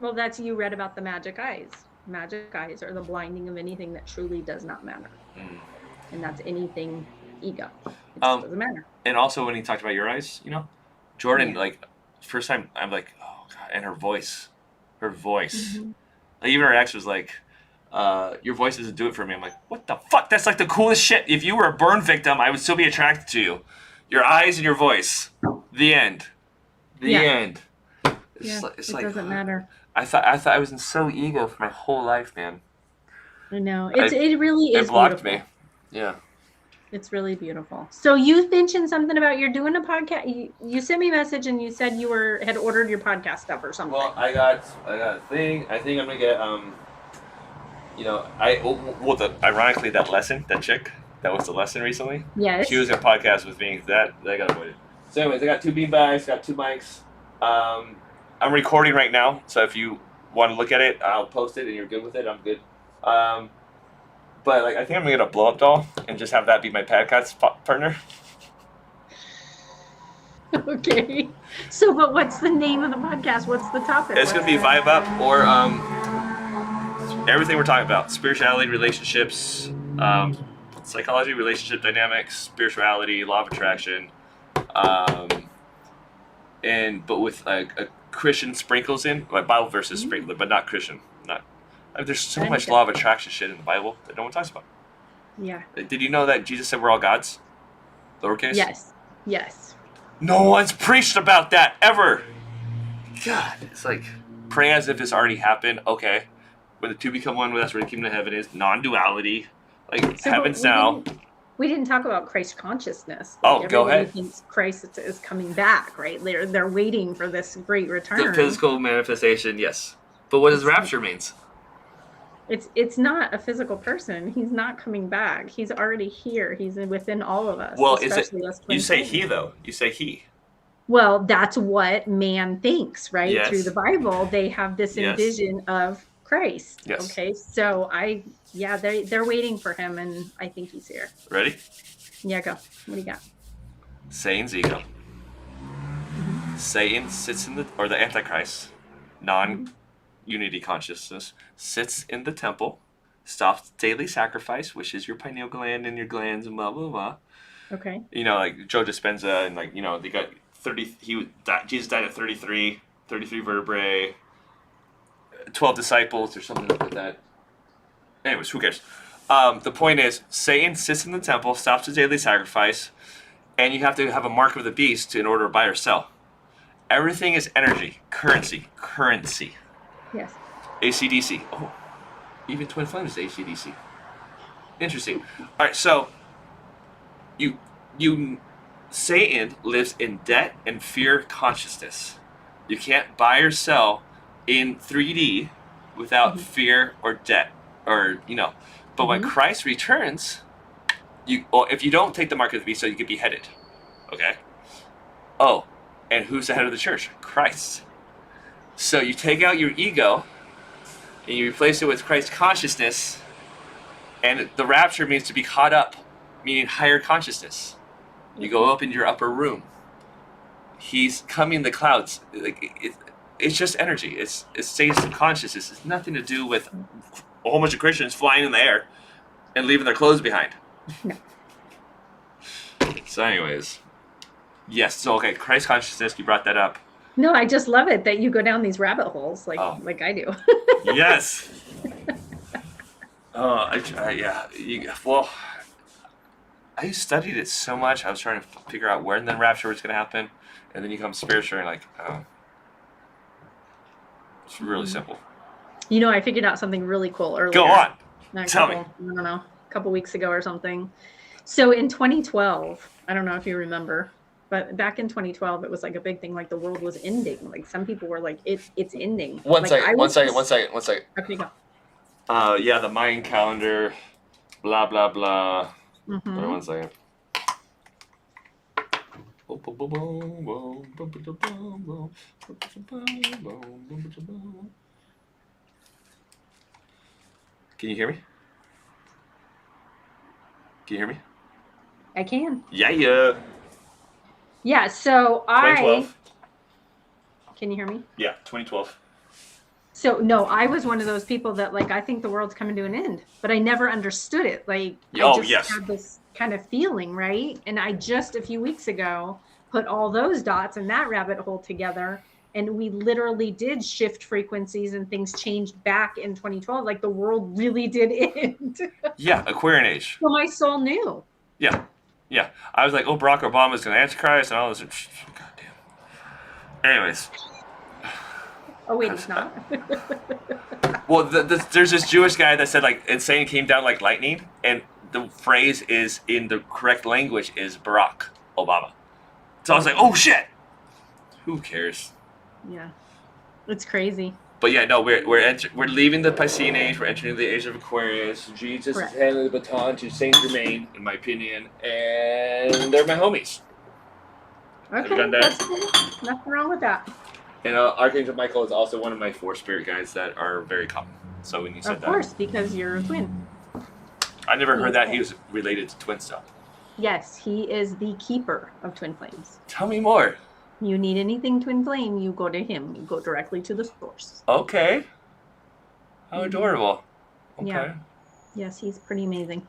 Well, you read about the magic eyes. Magic eyes are the blinding of anything that truly does not matter. and that's anything ego. It just doesn't matter. And also when he talked about your eyes, you know, Jordan, Yeah. like first time I'm like, oh god, and her voice. Mm-hmm. Like even her ex was like, your voice doesn't do it for me. I'm like, what the fuck? That's like the coolest shit. If you were a burn victim, I would still be attracted to you. Your eyes and your voice. The end. The end. It Like, doesn't matter. I thought I was in so ego for my whole life, man. I know. It really is It blocked beautiful. me. Yeah. It's really beautiful. So you mentioned something about you're doing a podcast. You sent me a message and you said you had ordered your podcast stuff or something. Well, I got a thing. I think I'm gonna get you know, ironically that chick that was the lesson recently. Yes. She was in a podcast with me. That got avoided. So anyways, I got 2 beanbags, got 2 mics. I'm recording right now, so if you want to look at it, I'll post it and you're good with it, I'm good. But like I think I'm gonna get a blow up doll and just have that be my podcast partner. Okay. So, but what's the name of the podcast? What's the topic? It's gonna be Vibe Up or everything we're talking about: spirituality, relationships, psychology, relationship dynamics, spirituality, law of attraction, but with like a Christian sprinkles in, like Bible verses sprinkled, but not Christian. There's so much law of attraction shit in the Bible that no one talks about. Yeah. Did you know that Jesus said we're all gods? Lowercase? Yes. No one's preached about that ever. God, it's like pray as if it's already happened. Okay. When the two become one, that's where the kingdom of heaven is. Non-duality. Like heaven's now. We didn't talk about Christ consciousness. Like go ahead. Everybody thinks Christ is coming back, right? They're waiting for this great return. The physical manifestation, yes. But what does rapture means? It's not a physical person. He's not coming back. He's already here. He's within all of us. Well, is it? You say he though. You say he. Well, that's what man thinks, right? Yes. Through the Bible, they have this envision of Christ. Yes. Okay, so they're waiting for him, and I think he's here. Ready? Yeah, go. What do you got? Satan's ego. Satan sits in the Antichrist, non-unity consciousness, sits in the temple, stops daily sacrifice, which is your pineal gland and your glands and blah blah blah. Okay. You know, like Joe Dispenza and like, you know, they got 30. Jesus died at 33 vertebrae, 12 disciples or something like that. Anyways, who cares? The point is, Satan sits in the temple, stops the daily sacrifice, and you have to have a mark of the beast in order to buy or sell. Everything is energy, currency. Yes. AC/DC. Oh, even Twin Flame is AC/DC. Interesting. All right, so Satan lives in debt and fear consciousness. You can't buy or sell in 3D without fear or debt, or you know. But when Christ returns, if you don't take the mark of the beast, so you get beheaded. Okay. Oh, and who's the head of the church? Christ. So you take out your ego and you replace it with Christ consciousness, and the rapture means to be caught up, meaning higher consciousness. You go up in your upper room. He's coming in the clouds. It's just energy. It's Satan's consciousness. It's nothing to do with a whole bunch of Christians flying in the air and leaving their clothes behind. No. So anyways, yes. So okay, Christ consciousness. You brought that up. No, I just love it that you go down these rabbit holes like I do. Yes. I studied it so much. I was trying to figure out when the rapture was going to happen, and then you come spiritual and like, it's really simple. You know, I figured out something really cool earlier. Go on. Tell me. I don't know, a couple weeks ago or something. So in 2012, I don't know if you remember, but back in 2012, it was like a big thing. Like the world was ending. Like some people were like, it's ending. One second. Okay, go. Yeah, the Mayan calendar, blah, blah, blah. Mm-hmm. Hold on 1 second. Can you hear me? Can you hear me? I can. Yeah. Yeah, so 2012. Can you hear me? Yeah, 2012. So no, I was one of those people that like I think the world's coming to an end, but I never understood it. Like I Oh, just yes. had this kind of feeling, right? And I just a few weeks ago put all those dots and that rabbit hole together, and we literally did shift frequencies and things changed back in 2012. Like the world really did end. Yeah, Aquarian age. So my soul knew. Yeah. Yeah. I was like, oh, Barack Obama's going to Antichrist and all this. Goddamn. Anyways. Oh wait, he's not. Well, there's this Jewish guy that said, like, insane came down like lightning. And the phrase is, in the correct language, is Barack Obama. So I was like, oh, shit. Who cares? Yeah, it's crazy. But yeah, no, we're leaving the Piscean age. We're entering the age of Aquarius. Jesus Correct. is handing the baton to Saint Germain, in my opinion, and they're my homies. Okay, done that? that's cool. Nothing wrong with that. And Archangel Michael is also one of my 4 spirit guides that are very common. So when you said Of course, because you're a twin. I never heard that he was related to twin stuff. Yes, he is the keeper of twin flames. Tell me more. You need anything twin flame, you go to him. You go directly to the source. Okay. How adorable. Okay. Yeah. Yes, he's pretty amazing.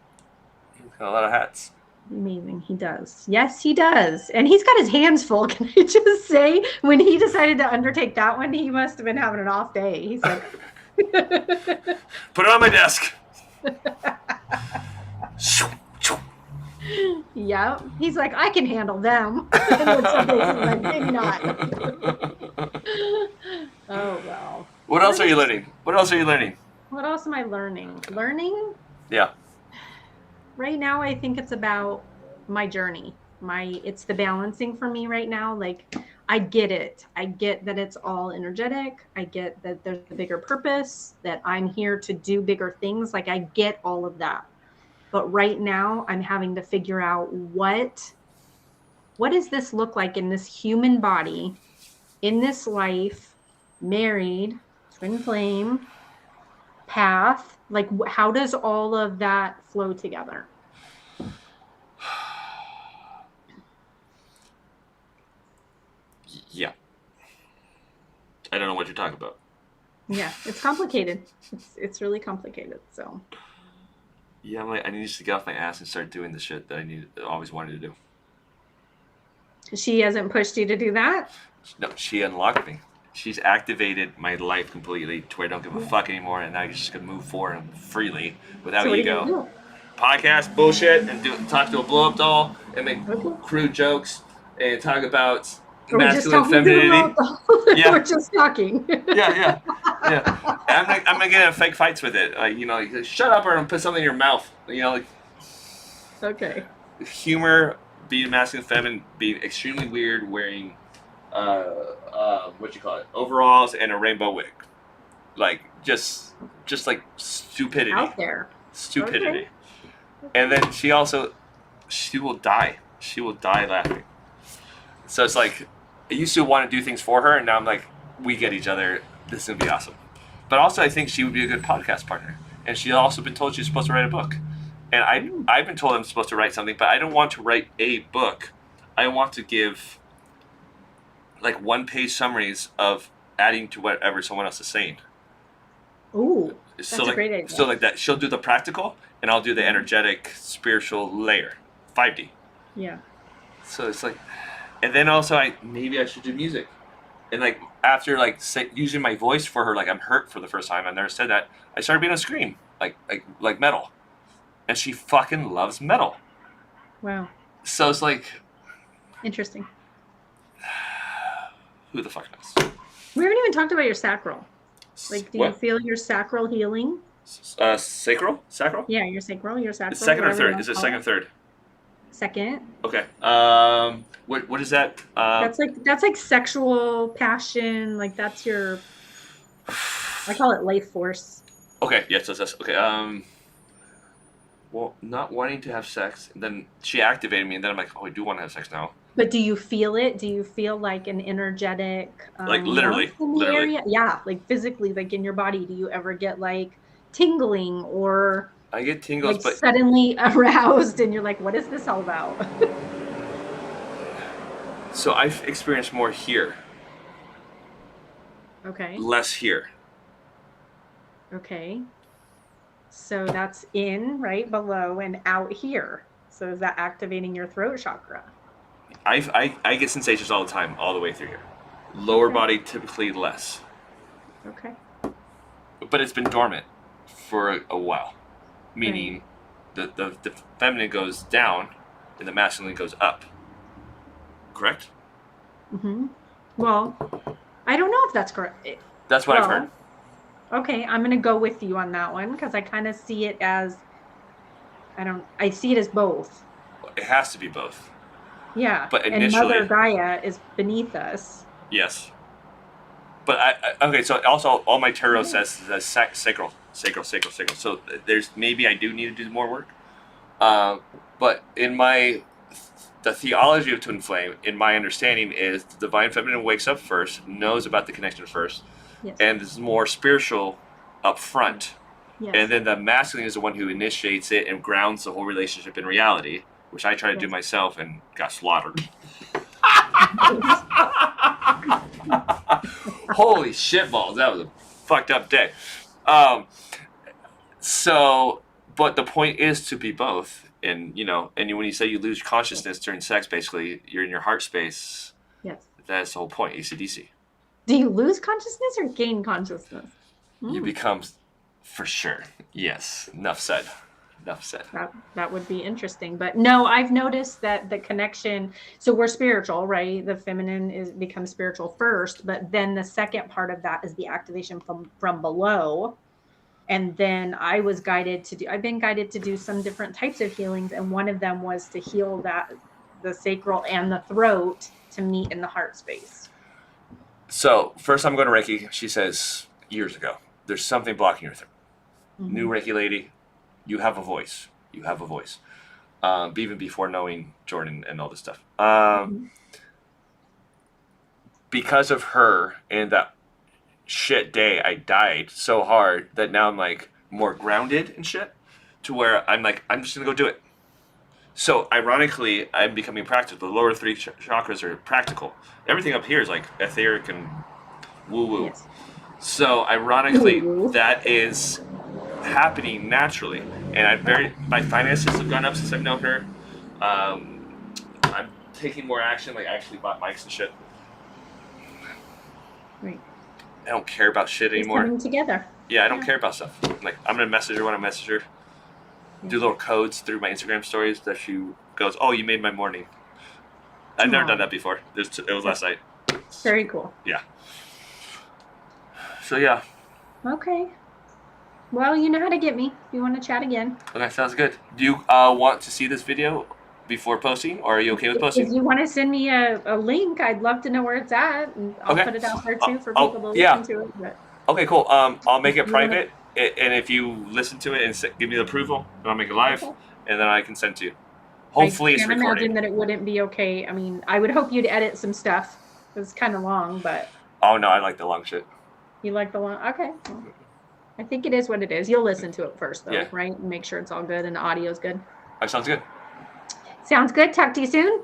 He's got a lot of hats. Amazing. He does. Yes, he does. And he's got his hands full. Can I just say, when he decided to undertake that one, he must have been having an off day. He's like, put it on my desk. yeah. He's like, I can handle them. And then somebody's like, maybe not. Oh, well. What else are you learning? What else are you learning? What else am I learning? Learning? Yeah. Right now, I think it's about my journey. It's the balancing for me right now. Like, I get it. I get that it's all energetic. I get that there's a bigger purpose, that I'm here to do bigger things. Like, I get all of that. But right now, I'm having to figure out what does this look like in this human body, in this life, married, twin flame, path. Like, how does all of that flow together? Yeah. I don't know what you're talking about. Yeah, it's complicated. It's really complicated. So. Yeah, I need to get off my ass and start doing the shit that I always wanted to do. She hasn't pushed you to do that? No, she unlocked me. She's activated my life completely to where I don't give a fuck anymore, and now you're just gonna move forward freely without ego. Podcast bullshit and talk to a blow up doll and make crude jokes and talk about masculine femininity. Yeah, we're just talking. yeah. I'm gonna get in fake fights with it. Like, shut up or I'm gonna put something in your mouth. Okay. Humor, being masculine, feminine, being extremely weird, wearing overalls and a rainbow wig, like just like stupidity out there. Stupidity. Okay. And then she will die laughing. So it's like, I used to want to do things for her, and now I'm like, we get each other, this is gonna be awesome. But also I think she would be a good podcast partner, and she's also been told she's supposed to write a book, and I've been told I'm supposed to write something, but I don't want to write a book. I want to give like 1-page summaries of adding to whatever someone else is saying. Ooh, that's a great idea. So like that, she'll do the practical, and I'll do the energetic, spiritual layer, 5D. Yeah. So it's like, and then also maybe I should do music, and like after like using my voice for her, like I'm hurt for the first time. I never said that. I started being a scream, like metal, and she fucking loves metal. Wow. So it's like, interesting. Who the fuck knows? We haven't even talked about your sacral. Like, do you feel your sacral healing? Sacral? Yeah, your sacral. It's second or third? Is it second or third? Second. Okay. What is that? That's like sexual passion. Like that's your. I call it life force. Okay. Yes. That's okay. Well, not wanting to have sex, and then she activated me, and then I'm like, oh, I do want to have sex now. But do you feel it? Do you feel like an energetic, like literally area? Yeah, like physically, like in your body. Do you ever get like tingling or? I get tingles, like but suddenly aroused, and you're like, "What is this all about?" So I've experienced more here. Okay. Less here. Okay. So that's in, right below, and out here. So is that activating your throat chakra? I get sensations all the time, all the way through here. Lower Okay. body typically less, Okay. but it's been dormant for a while. Right. Meaning, the feminine goes down, and the masculine goes up. Correct? Mm-hmm. Well, I don't know if that's correct. That's what I've Well, heard. okay, I'm gonna go with you on that one because I kind of see it as I see it as both. It has to be both. Yeah. But And Mother initially, Gaia is beneath us. yes. But okay. So also, all my tarot says is sacral. So there's maybe I do need to do more work. But in the theology of twin flame, in my understanding, is the divine feminine wakes up first, knows about the connection first, Yes. and is more spiritual up front. Yes. And then the masculine is the one who initiates it and grounds the whole relationship in reality, which I tried to do Yes. myself and got slaughtered. Holy shitballs, that was a fucked up day. So, but the point is to be both. And, and when you say you lose consciousness during sex, basically, you're in your heart space. Yes. That's the whole point, AC/DC. Do you lose consciousness or gain consciousness? You become, for sure. Yes. Enough said. That would be interesting. But no, I've noticed that the connection, so we're spiritual, right? The feminine becomes spiritual first, but then the second part of that is the activation from below. And then I've been guided to do some different types of healings. And one of them was to heal the sacral and the throat to meet in the heart space. So, first I'm going to Reiki. She says, years ago, there's something blocking your throat. Mm-hmm. New Reiki lady, you have a voice. Even before knowing Jordan and all this stuff. Because of her and that shit day, I died so hard that now I'm like more grounded and shit, to where I'm like, I'm just gonna go do it. So ironically, I'm becoming practical. The lower three chakras are practical. Everything up here is like etheric and woo-woo. Yes. So ironically, Woo-woo. that is happening naturally, and my finances have gone up since I've known her. I'm taking more action. Like I actually bought mics and shit. Right. I don't care about shit It's anymore. coming together. Yeah, I don't care about stuff. Like I'm gonna message her when I message her. Do little codes through my Instagram stories that she goes, "Oh, you made my morning." I've never done that before. It was last night. Very cool. Yeah. So yeah. Okay. Well, you know how to get me if you want to chat again. Okay, sounds good. Do you want to see this video before posting, or are you okay with posting? If you want to send me a link, I'd love to know where it's at, and I'll Okay. put it out there too for Oh, people to yeah. listen to it. But Okay, cool. I'll make it You wanna- private, and if you listen to it and give me the approval, then I'll make it live, Okay. and then I can send to you. Hopefully, it's I can't imagine recorded. that it wouldn't be okay. I mean, I would hope you'd edit some stuff. It's kind of long, but Oh no, I like the long shit. you like the long. Okay. Well, I think it is what it is. You'll listen to it first, though, Yeah. right? And make sure it's all good and the audio's good. That sounds good. Sounds good. Talk to you soon.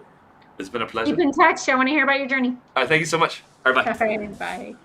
It's been a pleasure. Keep in touch. I want to hear about your journey. Thank you so much. All right, bye. All right. Bye.